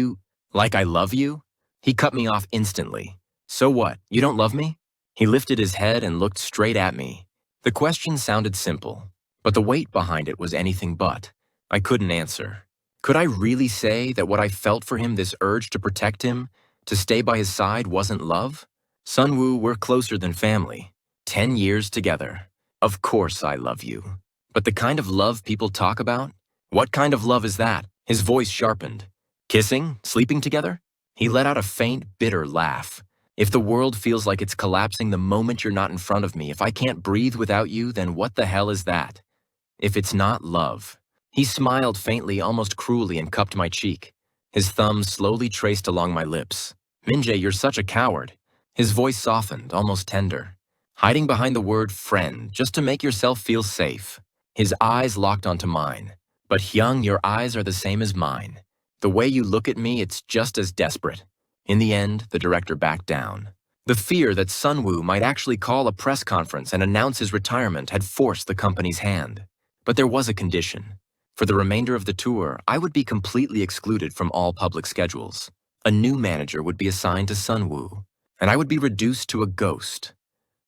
I love you? He cut me off instantly. So what, you don't love me? He lifted his head and looked straight at me. The question sounded simple, but the weight behind it was anything but. I couldn't answer. Could I really say that what I felt for him, this urge to protect him, to stay by his side, wasn't love? Sun-woo, we're closer than family. 10 years together. Of course I love you. But the kind of love people talk about? What kind of love is that? His voice sharpened. Kissing? Sleeping together? He let out a faint, bitter laugh. If the world feels like it's collapsing the moment you're not in front of me, if I can't breathe without you, then what the hell is that? If it's not love. He smiled faintly, almost cruelly, and cupped my cheek. His thumb slowly traced along my lips. Min-jae, you're such a coward. His voice softened, almost tender. Hiding behind the word friend, just to make yourself feel safe. His eyes locked onto mine. But Hyung, your eyes are the same as mine. The way you look at me, it's just as desperate. In the end, the director backed down. The fear that Sun-woo might actually call a press conference and announce his retirement had forced the company's hand. But there was a condition. For the remainder of the tour, I would be completely excluded from all public schedules. A new manager would be assigned to Sun-woo, and I would be reduced to a ghost,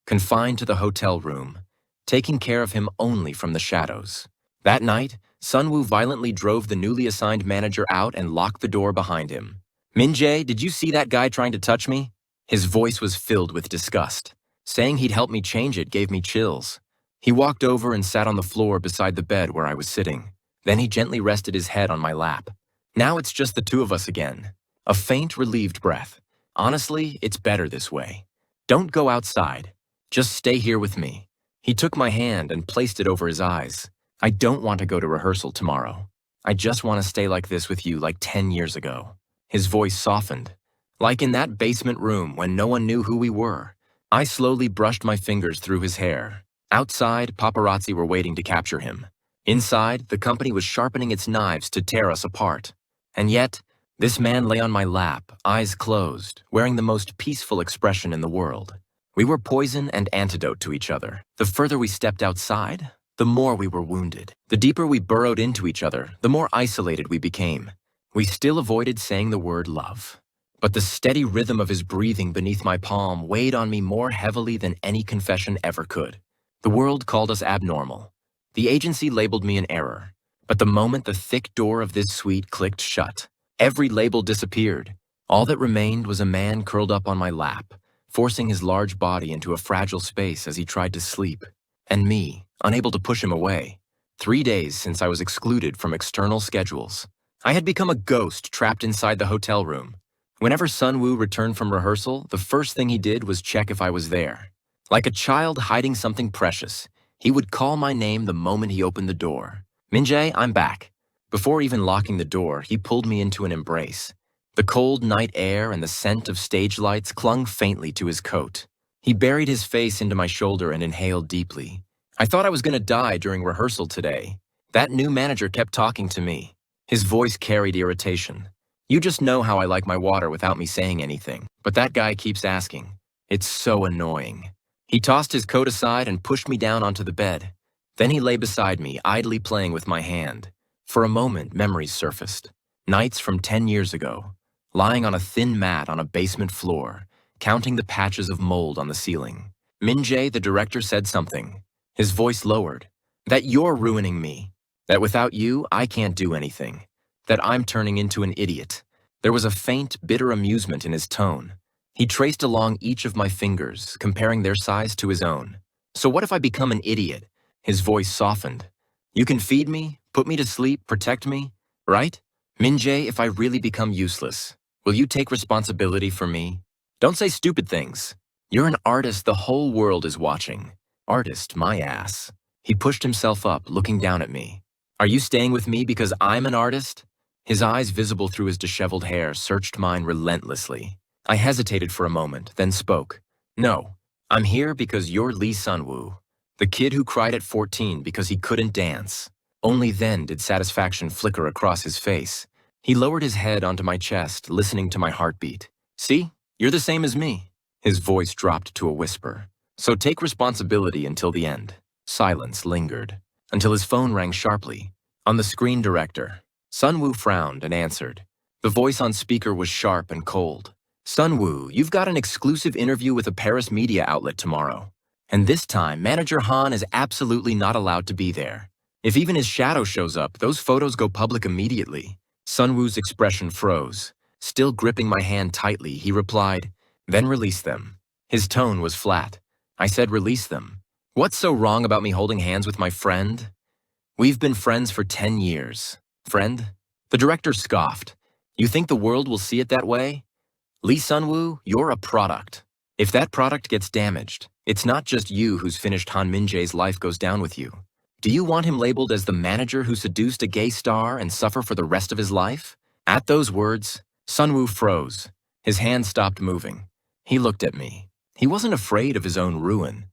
confined to the hotel room, taking care of him only from the shadows. That night, Sun-woo violently drove the newly assigned manager out and locked the door behind him. Min-jae, did you see that guy trying to touch me? His voice was filled with disgust. Saying he'd help me change it gave me chills. He walked over and sat on the floor beside the bed where I was sitting. Then he gently rested his head on my lap. Now it's just the two of us again. A faint, relieved breath. Honestly, it's better this way. Don't go outside. Just stay here with me. He took my hand and placed it over his eyes. I don't want to go to rehearsal tomorrow. I just want to stay like this with you like 10 years ago. His voice softened. Like in that basement room when no one knew who we were. I slowly brushed my fingers through his hair. Outside, paparazzi were waiting to capture him. Inside, the company was sharpening its knives to tear us apart. And yet, this man lay on my lap, eyes closed, wearing the most peaceful expression in the world. We were poison and antidote to each other. The further we stepped outside, the more we were wounded. The deeper we burrowed into each other, the more isolated we became. We still avoided saying the word love. But the steady rhythm of his breathing beneath my palm weighed on me more heavily than any confession ever could. The world called us abnormal. The agency labeled me an error. But the moment the thick door of this suite clicked shut, every label disappeared. All that remained was a man curled up on my lap, forcing his large body into a fragile space as he tried to sleep. And me, unable to push him away. 3 days since I was excluded from external schedules. I had become a ghost trapped inside the hotel room. Whenever Sun-woo returned from rehearsal, the first thing he did was check if I was there. Like a child hiding something precious, he would call my name the moment he opened the door. Min-jae, I'm back. Before even locking the door, he pulled me into an embrace. The cold night air and the scent of stage lights clung faintly to his coat. He buried his face into my shoulder and inhaled deeply. I thought I was going to die during rehearsal today. That new manager kept talking to me. His voice carried irritation. You just know how I like my water without me saying anything. But that guy keeps asking. It's so annoying. He tossed his coat aside and pushed me down onto the bed. Then he lay beside me, idly playing with my hand. For a moment, memories surfaced. Nights from 10 years ago, lying on a thin mat on a basement floor, counting the patches of mold on the ceiling. Min-jae, the director, said something. His voice lowered. That you're ruining me. That without you, I can't do anything. That I'm turning into an idiot. There was a faint, bitter amusement in his tone. He traced along each of my fingers, comparing their size to his own. So what if I become an idiot? His voice softened. You can feed me, Put me to sleep, protect me, right? Min-jae, if I really become useless, will you take responsibility for me? Don't say stupid things. You're an artist the whole world is watching. Artist, my ass. He pushed himself up, looking down at me. Are you staying with me because I'm an artist? His eyes, visible through his disheveled hair, searched mine relentlessly. I hesitated for a moment, then spoke. No, I'm here because you're Lee Sun-woo, the kid who cried at 14 because he couldn't dance. Only then did satisfaction flicker across his face. He lowered his head onto my chest, listening to my heartbeat. See? You're the same as me. His voice dropped to a whisper. So take responsibility until the end. Silence lingered, until his phone rang sharply. On the screen director, Sun-woo frowned and answered. The voice on speaker was sharp and cold. Sun-woo, you've got an exclusive interview with a Paris media outlet tomorrow. And this time, manager Han is absolutely not allowed to be there. If even his shadow shows up, those photos go public immediately. Sun-woo's expression froze. Still gripping my hand tightly, he replied, then release them. His tone was flat. I said release them. What's so wrong about me holding hands with my friend? We've been friends for 10 years. Friend? The director scoffed. You think the world will see it that way? Lee Sun-woo, you're a product. If that product gets damaged, it's not just you who's finished Han Min-jae's life goes down with you. Do you want him labeled as the manager who seduced a gay star and suffer for the rest of his life? At those words, Sun-woo froze. His hand stopped moving. He looked at me. He wasn't afraid of his own ruin,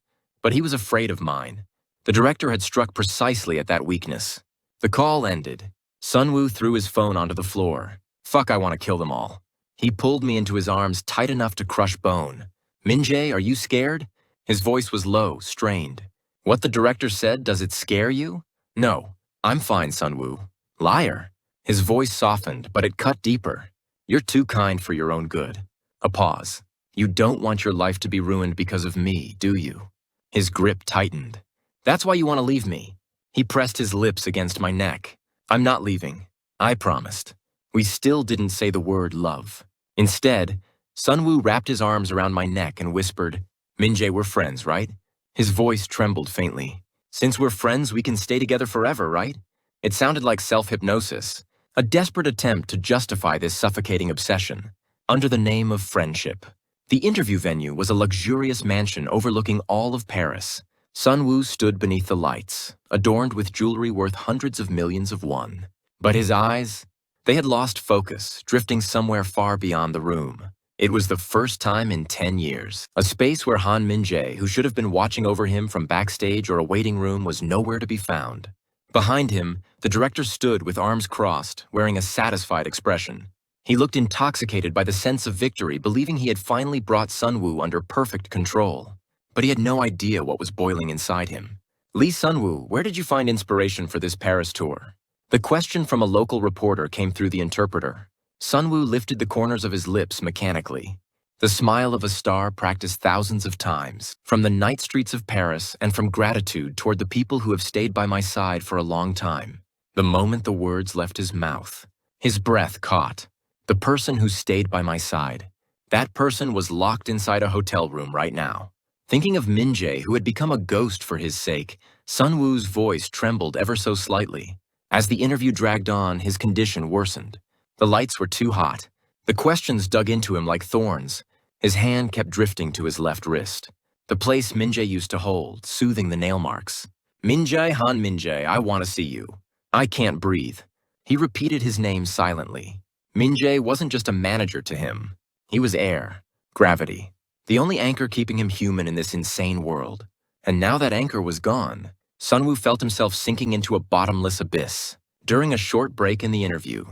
but he was afraid of mine. The director had struck precisely at that weakness. The call ended. Sun-woo threw his phone onto the floor. Fuck, I want to kill them all. He pulled me into his arms tight enough to crush bone. Min-jae, are you scared? His voice was low, strained. What the director said, does it scare you? No, I'm fine, Sun-woo. Liar. His voice softened, but it cut deeper. You're too kind for your own good. A pause. You don't want your life to be ruined because of me, do you? His grip tightened. That's why you want to leave me. He pressed his lips against my neck. I'm not leaving. I promised. We still didn't say the word love. Instead, Sun-woo wrapped his arms around my neck and whispered, Min-jae, we're friends, right? His voice trembled faintly. Since we're friends, we can stay together forever, right? It sounded like self-hypnosis, a desperate attempt to justify this suffocating obsession, under the name of friendship. The interview venue was a luxurious mansion overlooking all of Paris. Sun-woo stood beneath the lights, adorned with jewelry worth hundreds of millions of won. But his eyes, they had lost focus, drifting somewhere far beyond the room. It was the first time in 10 years. A space where Han Min-jae, who should have been watching over him from backstage or a waiting room, was nowhere to be found. Behind him, the director stood with arms crossed, wearing a satisfied expression. He looked intoxicated by the sense of victory, believing he had finally brought Sun-woo under perfect control. But he had no idea what was boiling inside him. Lee Sun-woo, where did you find inspiration for this Paris tour? The question from a local reporter came through the interpreter. Sun-woo lifted the corners of his lips mechanically. The smile of a star practiced thousands of times, from the night streets of Paris and from gratitude toward the people who have stayed by my side for a long time. The moment the words left his mouth, his breath caught. The person who stayed by my side. That person was locked inside a hotel room right now. Thinking of Min-jae, who had become a ghost for his sake, Sun-woo's voice trembled ever so slightly. As the interview dragged on, his condition worsened. The lights were too hot. The questions dug into him like thorns. His hand kept drifting to his left wrist, the place Min-jae used to hold, soothing the nail marks. Min-jae, Han Min-jae, I want to see you. I can't breathe. He repeated his name silently. Min-jae wasn't just a manager to him. He was air, gravity, the only anchor keeping him human in this insane world. And now that anchor was gone, Sun-woo felt himself sinking into a bottomless abyss. During a short break in the interview,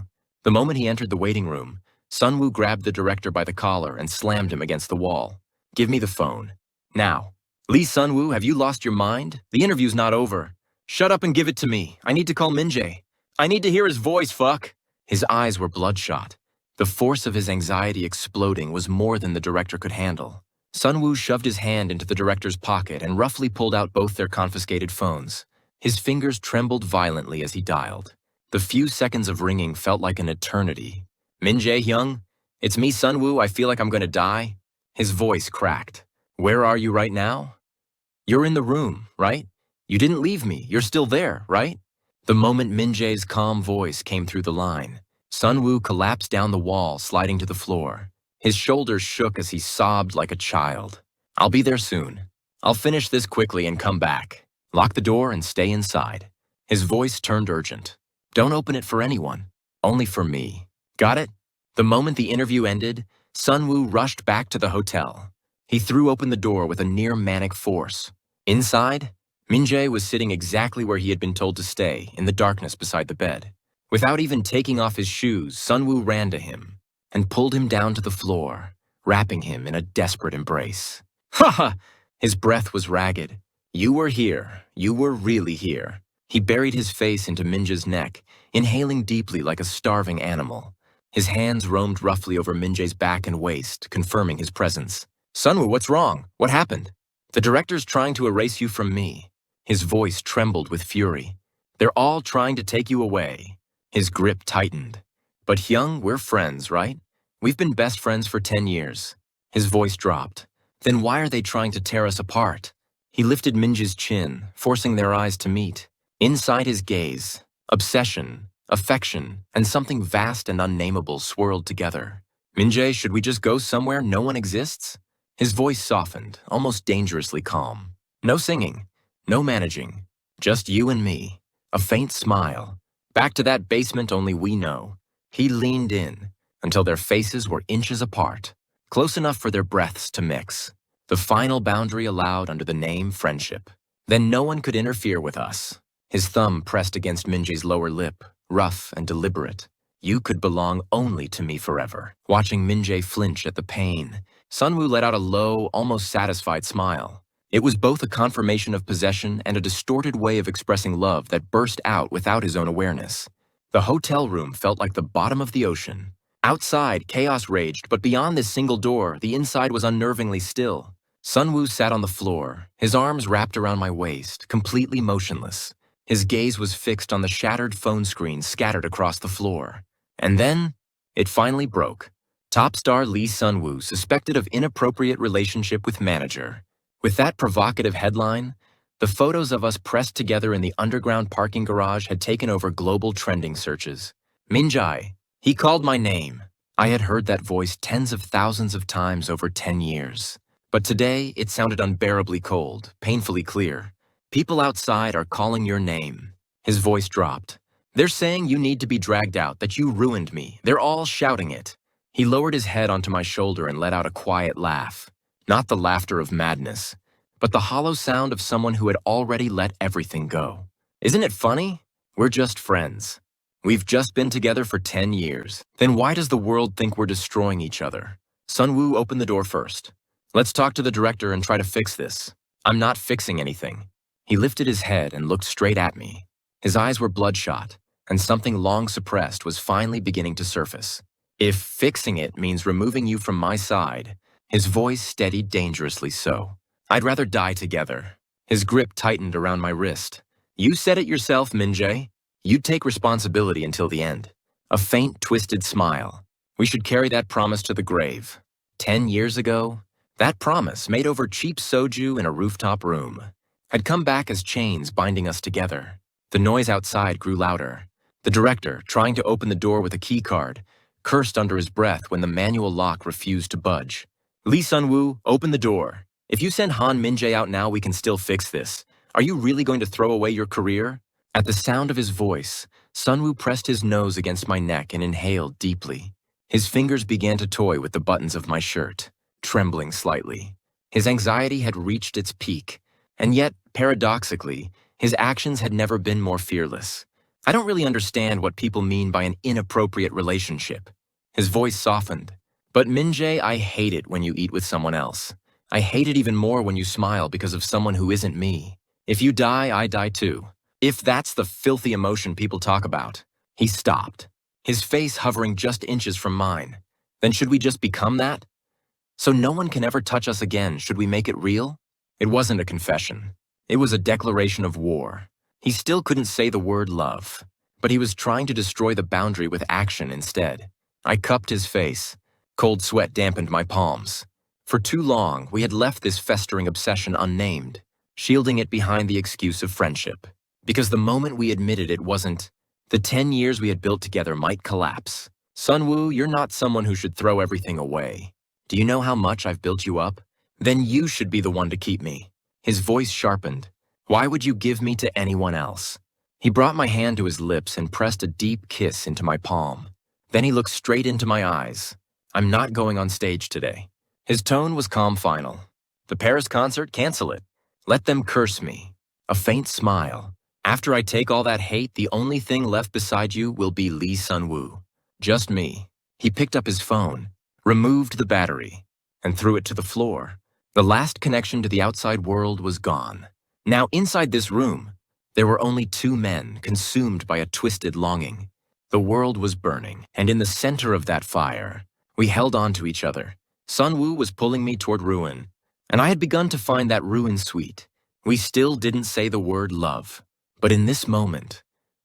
the moment he entered the waiting room, Sun-woo grabbed the director by the collar and slammed him against the wall. Give me the phone. Now. Lee Sun-woo, have you lost your mind? The interview's not over. Shut up and give it to me. I need to call Min-jae. I need to hear his voice, fuck. His eyes were bloodshot. The force of his anxiety exploding was more than the director could handle. Sun-woo shoved his hand into the director's pocket and roughly pulled out both their confiscated phones. His fingers trembled violently as he dialed. The few seconds of ringing felt like an eternity. Min-jae Hyung, it's me, Sun-woo. I feel like I'm going to die. His voice cracked. Where are you right now? You're in the room, right? You didn't leave me. You're still there, right? The moment Min-jae's calm voice came through the line, Sun-woo collapsed down the wall, sliding to the floor. His shoulders shook as he sobbed like a child. "I'll be there soon. I'll finish this quickly and come back. Lock the door and stay inside." His voice turned urgent. "Don't open it for anyone. Only for me. Got it?" The moment the interview ended, Sun-woo rushed back to the hotel. He threw open the door with a near-manic force. Inside, Min-jae was sitting exactly where he had been told to stay, in the darkness beside the bed. Without even taking off his shoes, Sun-woo ran to him and pulled him down to the floor, wrapping him in a desperate embrace. "Ha ha!" His breath was ragged. "You were here. You were really here." He buried his face into Min-jae's neck, inhaling deeply like a starving animal. His hands roamed roughly over Min-jae's back and waist, confirming his presence. "Sun-woo, what's wrong? What happened?" "The director's trying to erase you from me." His voice trembled with fury. "They're all trying to take you away." His grip tightened. "But Hyung, we're friends, right? We've been best friends for 10 years. His voice dropped. "Then why are they trying to tear us apart?" He lifted Min-jae's chin, forcing their eyes to meet. Inside his gaze, obsession, affection, and something vast and unnameable swirled together. "Min-jae, should we just go somewhere no one exists?" His voice softened, almost dangerously calm. "No singing, no managing, just you and me." A faint smile. "Back to that basement only we know." He leaned in until their faces were inches apart, close enough for their breaths to mix. The final boundary allowed under the name friendship. "Then no one could interfere with us." His thumb pressed against Min-jae's lower lip, rough and deliberate. "You could belong only to me forever." Watching Min-jae flinch at the pain, Sun-woo let out a low, almost satisfied smile. It was both a confirmation of possession and a distorted way of expressing love that burst out without his own awareness. The hotel room felt like the bottom of the ocean. Outside, chaos raged, but beyond this single door, the inside was unnervingly still. Sun-woo sat on the floor, his arms wrapped around my waist, completely motionless. His gaze was fixed on the shattered phone screen scattered across the floor. And then, it finally broke. Top star Lee Sun-woo suspected of inappropriate relationship with manager. With that provocative headline, the photos of us pressed together in the underground parking garage had taken over global trending searches. Min-jae, he called my name. I had heard that voice tens of thousands of times over 10 years. But today, it sounded unbearably cold, painfully clear. "People outside are calling your name." His voice dropped. "They're saying you need to be dragged out, that you ruined me. They're all shouting it." He lowered his head onto my shoulder and let out a quiet laugh. Not the laughter of madness, but the hollow sound of someone who had already let everything go. "Isn't it funny? We're just friends. We've just been together for 10 years. Then why does the world think we're destroying each other?" Sun-woo opened the door first. "Let's talk to the director and try to fix this." "I'm not fixing anything." He lifted his head and looked straight at me. His eyes were bloodshot, and something long suppressed was finally beginning to surface. "If fixing it means removing you from my side," his voice steadied dangerously so, "I'd rather die together." His grip tightened around my wrist. "You said it yourself, Min-jae. You'd take responsibility until the end." A faint, twisted smile. "We should carry that promise to the grave." 10 years ago, that promise, made over cheap soju in a rooftop room, had come back as chains binding us together. The noise outside grew louder. The director, trying to open the door with a key card, cursed under his breath when the manual lock refused to budge. "Lee Sun-woo, open the door. If you send Han Min-jae out now, we can still fix this. Are you really going to throw away your career?" At the sound of his voice, Sun-woo pressed his nose against my neck and inhaled deeply. His fingers began to toy with the buttons of my shirt, trembling slightly. His anxiety had reached its peak, and yet, paradoxically, his actions had never been more fearless. "I don't really understand what people mean by an inappropriate relationship." His voice softened. "But Min-jae, I hate it when you eat with someone else. I hate it even more when you smile because of someone who isn't me. If you die, I die too. If that's the filthy emotion people talk about." He stopped, his face hovering just inches from mine. "Then should we just become that? So no one can ever touch us again, should we make it real?" It wasn't a confession. It was a declaration of war. He still couldn't say the word love, but he was trying to destroy the boundary with action instead. I cupped his face. Cold sweat dampened my palms. For too long, we had left this festering obsession unnamed, shielding it behind the excuse of friendship. Because the moment we admitted it wasn't, the 10 years we had built together might collapse. Sunwoo, you're not someone who should throw everything away. Do you know how much I've built you up? Then you should be the one to keep me. His voice sharpened. Why would you give me to anyone else? He brought my hand to his lips and pressed a deep kiss into my palm. Then he looked straight into my eyes. I'm not going on stage today. His tone was calm final. The Paris concert, cancel it. Let them curse me. A faint smile. After I take all that hate, the only thing left beside you will be Lee Sunwoo. Just me. He picked up his phone, removed the battery, and threw it to the floor. The last connection to the outside world was gone. Now inside this room, there were only two men consumed by a twisted longing. The world was burning, and in the center of that fire, we held on to each other. Sunwoo was pulling me toward ruin, and I had begun to find that ruin sweet. We still didn't say the word love, but in this moment,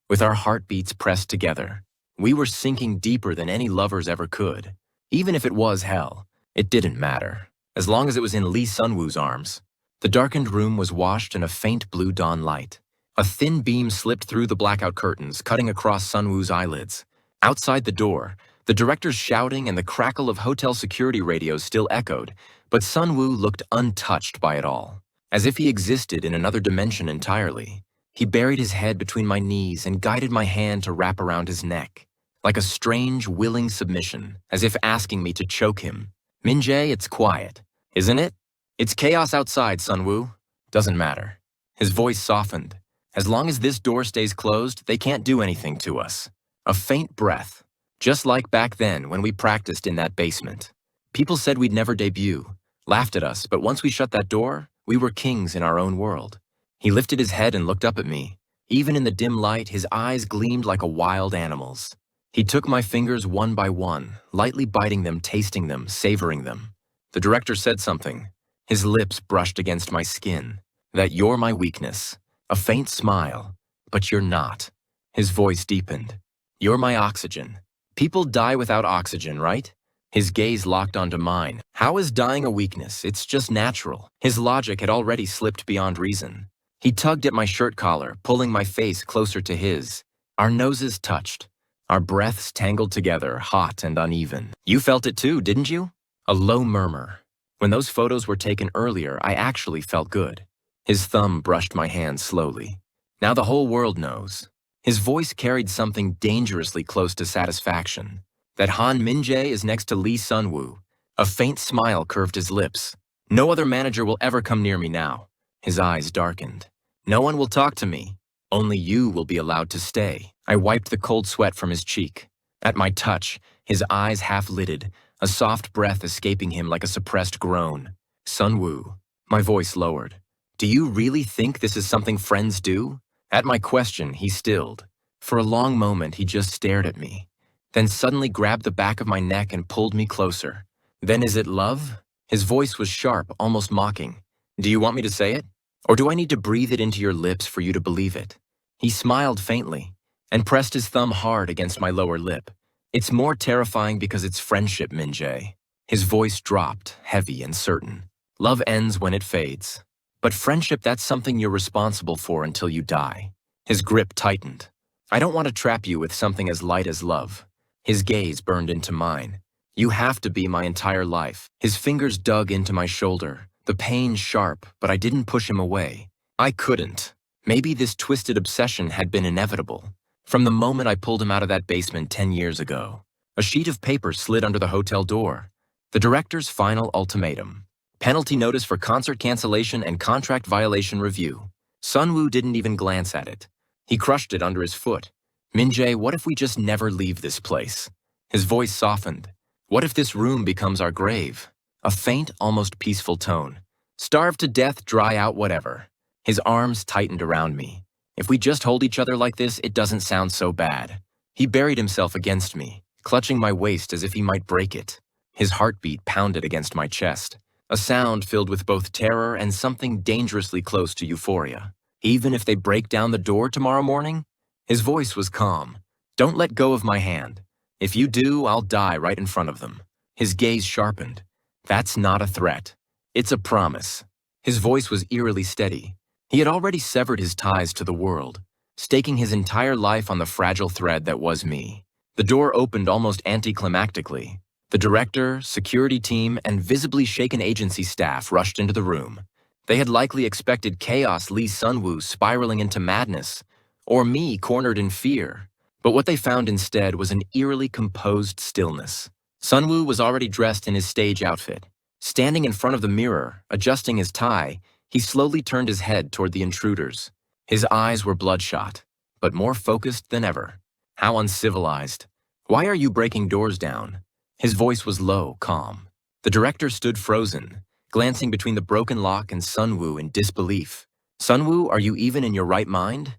with our heartbeats pressed together, we were sinking deeper than any lovers ever could. Even if it was hell, it didn't matter, as long as it was in Lee Sunwoo's arms. The darkened room was washed in a faint blue dawn light. A thin beam slipped through the blackout curtains, cutting across Sunwoo's eyelids. Outside the door, the director's shouting and the crackle of hotel security radios still echoed, but Sunwoo looked untouched by it all, as if he existed in another dimension entirely. He buried his head between my knees and guided my hand to wrap around his neck, like a strange, willing submission, as if asking me to choke him. Min-jae, it's quiet, isn't it? It's chaos outside, Sunwoo. Doesn't matter. His voice softened. As long as this door stays closed, they can't do anything to us. A faint breath, just like back then when we practiced in that basement. People said we'd never debut, laughed at us, but once we shut that door, we were kings in our own world. He lifted his head and looked up at me. Even in the dim light, his eyes gleamed like a wild animal's. He took my fingers one by one, lightly biting them, tasting them, savoring them. The director said something. His lips brushed against my skin. That you're my weakness. A faint smile. But you're not. His voice deepened. You're my oxygen. People die without oxygen, right? His gaze locked onto mine. How is dying a weakness? It's just natural. His logic had already slipped beyond reason. He tugged at my shirt collar, pulling my face closer to his. Our noses touched. Our breaths tangled together, hot and uneven. You felt it too, didn't you? A low murmur. When those photos were taken earlier, I actually felt good. His thumb brushed my hand slowly. Now the whole world knows. His voice carried something dangerously close to satisfaction. That Han Min-jae is next to Lee Sunwoo. A faint smile curved his lips. No other manager will ever come near me now. His eyes darkened. No one will talk to me. Only you will be allowed to stay. I wiped the cold sweat from his cheek. At my touch, his eyes half-lidded, a soft breath escaping him like a suppressed groan. Sunwoo. My voice lowered. Do you really think this is something friends do? At my question, he stilled. For a long moment, he just stared at me, then suddenly grabbed the back of my neck and pulled me closer. Then is it love? His voice was sharp, almost mocking. Do you want me to say it? Or do I need to breathe it into your lips for you to believe it? He smiled faintly and pressed his thumb hard against my lower lip. It's more terrifying because it's friendship, Min-jae. His voice dropped, heavy and certain. Love ends when it fades. But friendship, that's something you're responsible for until you die. His grip tightened. I don't want to trap you with something as light as love. His gaze burned into mine. You have to be my entire life. His fingers dug into my shoulder, the pain sharp, but I didn't push him away. I couldn't. Maybe this twisted obsession had been inevitable. From the moment I pulled him out of that basement 10 years ago, a sheet of paper slid under the hotel door. The director's final ultimatum. Penalty notice for concert cancellation and contract violation review. Sunwoo didn't even glance at it. He crushed it under his foot. Min-jae, what if we just never leave this place? His voice softened. What if this room becomes our grave? A faint, almost peaceful tone. Starve to death, dry out, whatever. His arms tightened around me. If we just hold each other like this, it doesn't sound so bad. He buried himself against me, clutching my waist as if he might break it. His heartbeat pounded against my chest. A sound filled with both terror and something dangerously close to euphoria. Even if they break down the door tomorrow morning? His voice was calm. Don't let go of my hand. If you do, I'll die right in front of them. His gaze sharpened. That's not a threat. It's a promise. His voice was eerily steady. He had already severed his ties to the world. staking his entire life on the fragile thread that was me. The door opened almost anticlimactically. The director, security team, and visibly shaken agency staff rushed into the room. They had likely expected chaos, Lee Sunwoo spiraling into madness, or me cornered in fear. But what they found instead was an eerily composed stillness. Sunwoo was already dressed in his stage outfit. Standing in front of the mirror, adjusting his tie, he slowly turned his head toward the intruders. His eyes were bloodshot, but more focused than ever. How uncivilized. Why are you breaking doors down? His voice was low, calm. The director stood frozen, glancing between the broken lock and Sunwoo in disbelief. Sunwoo, are you even in your right mind?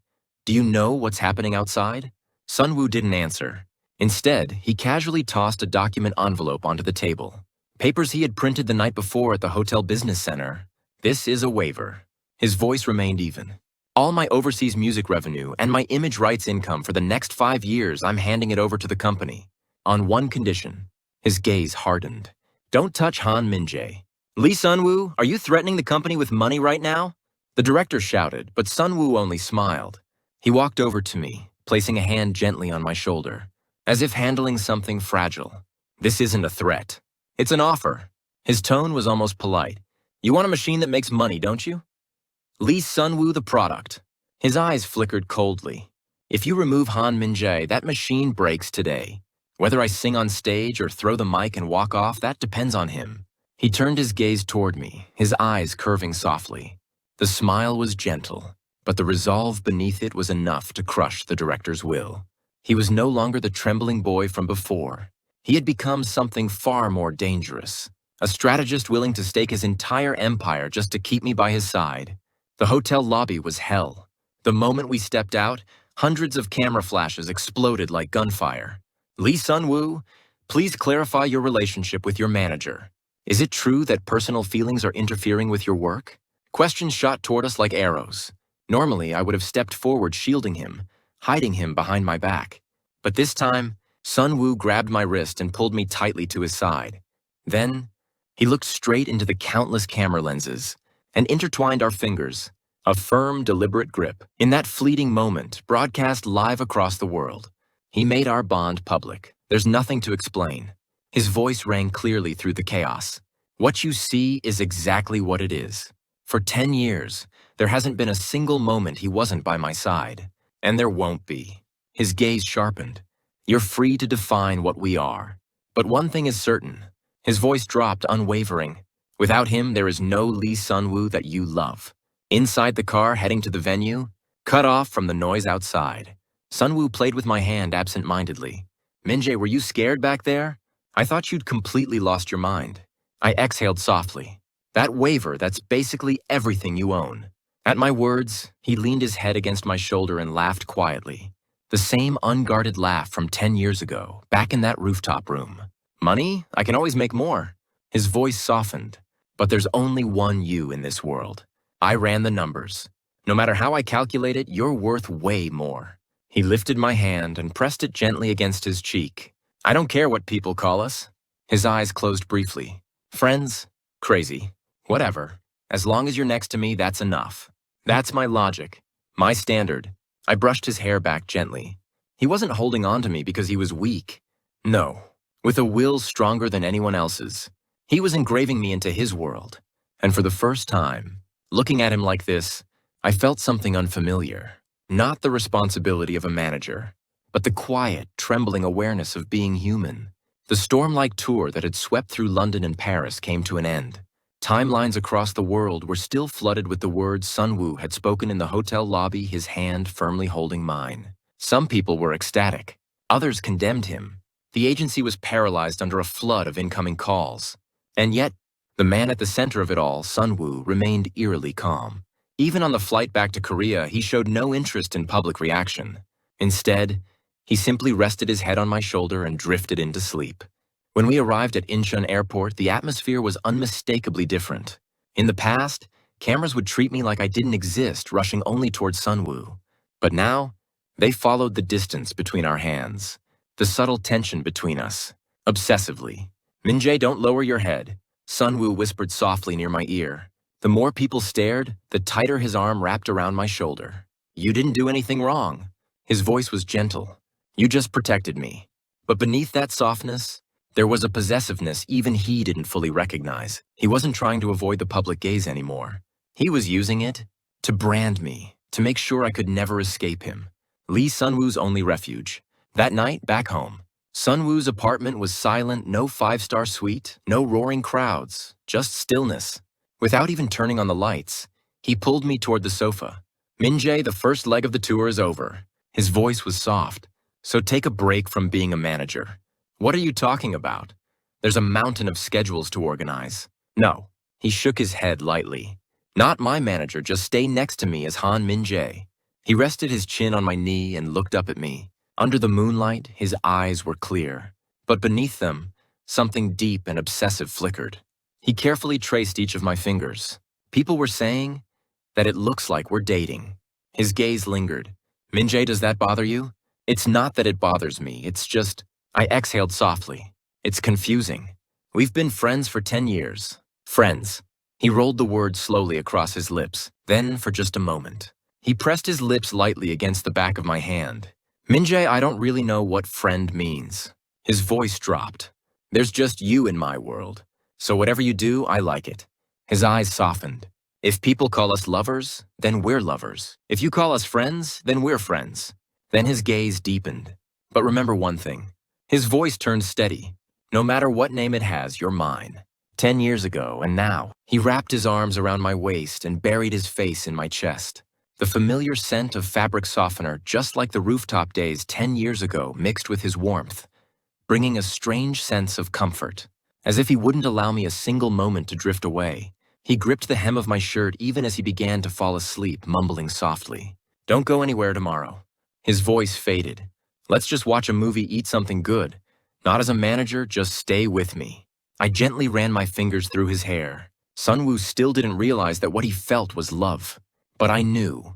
Do you know what's happening outside? Sunwoo didn't answer. Instead, he casually tossed a document envelope onto the table. Papers he had printed the night before at the hotel business center. This is a waiver. His voice remained even. All my overseas music revenue and my image rights income for the next 5 years, I'm handing it over to the company. On one condition. His gaze hardened. Don't touch Han Min-jae. Lee Sunwoo, are you threatening the company with money right now? The director shouted, but Sunwoo only smiled. He walked over to me, placing a hand gently on my shoulder, as if handling something fragile. This isn't a threat. It's an offer. His tone was almost polite. You want a machine that makes money, don't you? Lee Sunwoo the product. His eyes flickered coldly. If you remove Han Min-jae, that machine breaks today. Whether I sing on stage or throw the mic and walk off, that depends on him. He turned his gaze toward me, his eyes curving softly. The smile was gentle, but the resolve beneath it was enough to crush the director's will. He was no longer the trembling boy from before. He had become something far more dangerous. A strategist willing to stake his entire empire just to keep me by his side. The hotel lobby was hell. The moment we stepped out, hundreds of camera flashes exploded like gunfire. Lee Sunwoo, please clarify your relationship with your manager. Is it true that personal feelings are interfering with your work? Questions shot toward us like arrows. Normally, I would have stepped forward shielding him, hiding him behind my back. But this time, Sunwoo grabbed my wrist and pulled me tightly to his side. Then, he looked straight into the countless camera lenses and intertwined our fingers, a firm, deliberate grip. In that fleeting moment, broadcast live across the world, he made our bond public. There's nothing to explain. His voice rang clearly through the chaos. What you see is exactly what it is. For 10 years, there hasn't been a single moment he wasn't by my side. And there won't be. His gaze sharpened. You're free to define what we are. But one thing is certain. His voice dropped, unwavering. Without him, there is no Lee Sunwoo that you love. Inside the car heading to the venue, cut off from the noise outside, Sunwoo played with my hand absent-mindedly. Min-jae, were you scared back there? I thought you'd completely lost your mind. I exhaled softly. That waiver, that's basically everything you own. At my words, he leaned his head against my shoulder and laughed quietly. The same unguarded laugh from 10 years ago, back in that rooftop room. Money? I can always make more. His voice softened. But there's only one you in this world. I ran the numbers. No matter how I calculate it, you're worth way more. He lifted my hand and pressed it gently against his cheek. I don't care what people call us. His eyes closed briefly. Friends? Crazy. Whatever. As long as you're next to me, that's enough. That's my logic. My standard. I brushed his hair back gently. He wasn't holding on to me because he was weak. No. With a will stronger than anyone else's. He was engraving me into his world. And for the first time, looking at him like this, I felt something unfamiliar. Not the responsibility of a manager, but the quiet, trembling awareness of being human. The storm-like tour that had swept through London and Paris came to an end. Timelines across the world were still flooded with the words Sunwoo had spoken in the hotel lobby, his hand firmly holding mine. Some people were ecstatic. Others condemned him. The agency was paralyzed under a flood of incoming calls. And yet, the man at the center of it all, Sunwoo, remained eerily calm. Even on the flight back to Korea, he showed no interest in public reaction. Instead, he simply rested his head on my shoulder and drifted into sleep. When we arrived at Incheon Airport, the atmosphere was unmistakably different. In the past, cameras would treat me like I didn't exist, rushing only towards Sunwoo. But now, they followed the distance between our hands, the subtle tension between us, obsessively. Min-jae, don't lower your head, Sunwoo whispered softly near my ear. The more people stared, the tighter his arm wrapped around my shoulder. You didn't do anything wrong. His voice was gentle. You just protected me. But beneath that softness, there was a possessiveness even he didn't fully recognize. He wasn't trying to avoid the public gaze anymore. He was using it to brand me, to make sure I could never escape him. Lee Sunwoo's only refuge. That night, back home, Sunwoo's apartment was silent, no five-star suite, no roaring crowds, just stillness. Without even turning on the lights, he pulled me toward the sofa. Min-jae, the first leg of the tour is over. His voice was soft. So take a break from being a manager. What are you talking about? There's a mountain of schedules to organize. No. He shook his head lightly. Not my manager, just stay next to me as Han Min-jae. He rested his chin on my knee and looked up at me. Under the moonlight, his eyes were clear. But beneath them, something deep and obsessive flickered. He carefully traced each of my fingers. People were saying that it looks like we're dating. His gaze lingered. Min-jae, does that bother you? It's not that it bothers me, it's just, I exhaled softly. It's confusing. We've been friends for 10 years. Friends. He rolled the word slowly across his lips. Then, for just a moment, he pressed his lips lightly against the back of my hand. Min-jae, I don't really know what friend means. His voice dropped. There's just you in my world. So whatever you do, I like it. His eyes softened. If people call us lovers, then we're lovers. If you call us friends, then we're friends. Then his gaze deepened. But remember one thing. His voice turned steady. No matter what name it has, you're mine. 10 years ago, and now. He wrapped his arms around my waist and buried his face in my chest. The familiar scent of fabric softener, just like the rooftop days 10 years ago, mixed with his warmth, bringing a strange sense of comfort. As if he wouldn't allow me a single moment to drift away, he gripped the hem of my shirt even as he began to fall asleep, mumbling softly. Don't go anywhere tomorrow. His voice faded. Let's just watch a movie, eat something good. Not as a manager, just stay with me. I gently ran my fingers through his hair. Sunwoo still didn't realize that what he felt was love. But I knew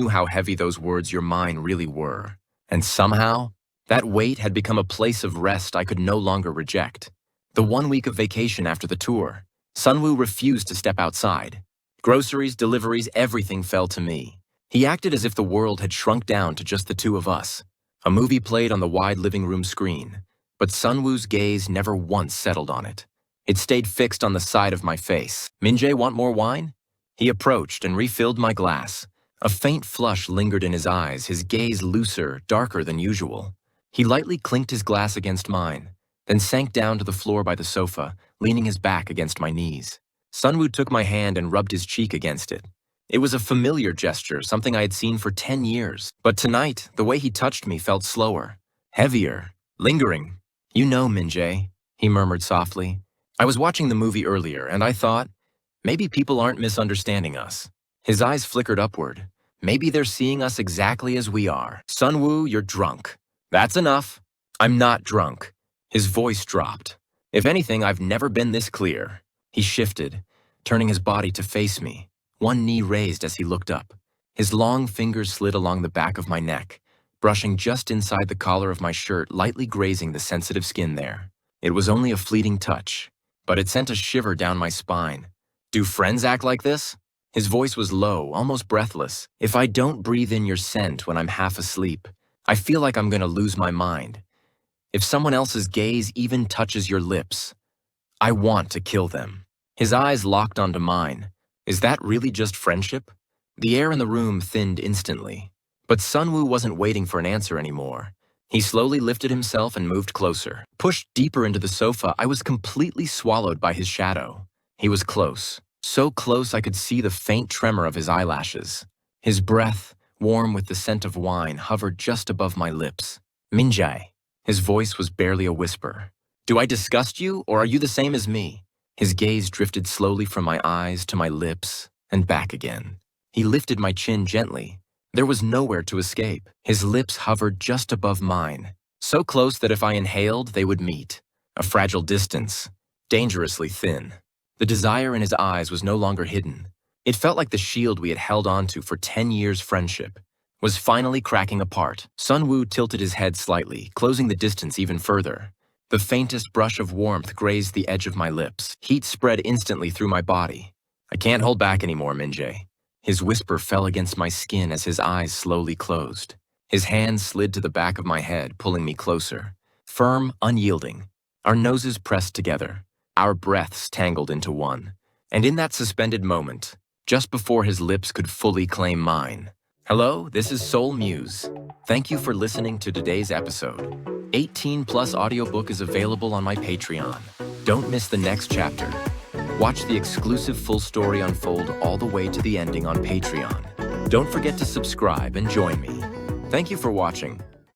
how heavy those words, "you're mine," really were. And somehow, that weight had become a place of rest I could no longer reject. The 1 week of vacation after the tour, Sunwoo refused to step outside. Groceries, deliveries, everything fell to me. He acted as if the world had shrunk down to just the two of us. A movie played on the wide living room screen, but Sunwoo's gaze never once settled on it. It stayed fixed on the side of my face. Min-jae, want more wine? He approached and refilled my glass. A faint flush lingered in his eyes, his gaze looser, darker than usual. He lightly clinked his glass against mine, then sank down to the floor by the sofa, leaning his back against my knees. Sunwoo took my hand and rubbed his cheek against it. It was a familiar gesture, something I had seen for 10 years. But tonight, the way he touched me felt slower, heavier, lingering. You know, Min-jae, he murmured softly. I was watching the movie earlier, and I thought, maybe people aren't misunderstanding us. His eyes flickered upward. Maybe they're seeing us exactly as we are. Sunwoo, you're drunk. That's enough. I'm not drunk. His voice dropped. If anything, I've never been this clear. He shifted, turning his body to face me, one knee raised as he looked up. His long fingers slid along the back of my neck, brushing just inside the collar of my shirt, lightly grazing the sensitive skin there. It was only a fleeting touch, but it sent a shiver down my spine. Do friends act like this? His voice was low, almost breathless. If I don't breathe in your scent when I'm half asleep, I feel like I'm going to lose my mind. If someone else's gaze even touches your lips, I want to kill them. His eyes locked onto mine. Is that really just friendship? The air in the room thinned instantly. But Sunwoo wasn't waiting for an answer anymore. He slowly lifted himself and moved closer. Pushed deeper into the sofa, I was completely swallowed by his shadow. He was close. So close I could see the faint tremor of his eyelashes. His breath, warm with the scent of wine, hovered just above my lips. Min-jae. His voice was barely a whisper. Do I disgust you, or are you the same as me? His gaze drifted slowly from my eyes to my lips and back again. He lifted my chin gently. There was nowhere to escape. His lips hovered just above mine, so close that if I inhaled, they would meet. A fragile distance, dangerously thin. The desire in his eyes was no longer hidden. It felt like the shield we had held onto for 10 years' friendship was finally cracking apart. Sunwoo tilted his head slightly, closing the distance even further. The faintest brush of warmth grazed the edge of my lips. Heat spread instantly through my body. I can't hold back anymore, Min-jae. His whisper fell against my skin as his eyes slowly closed. His hand slid to the back of my head, pulling me closer. Firm, unyielding. Our noses pressed together, our breaths tangled into one. And in that suspended moment, just before his lips could fully claim mine. Hello, this is Seoulmuse. Thank you for listening to today's episode. 18+ audiobook is available on my Patreon. Don't miss the next chapter. Watch the exclusive full story unfold all the way to the ending on Patreon. Don't forget to subscribe and join me. Thank you for watching.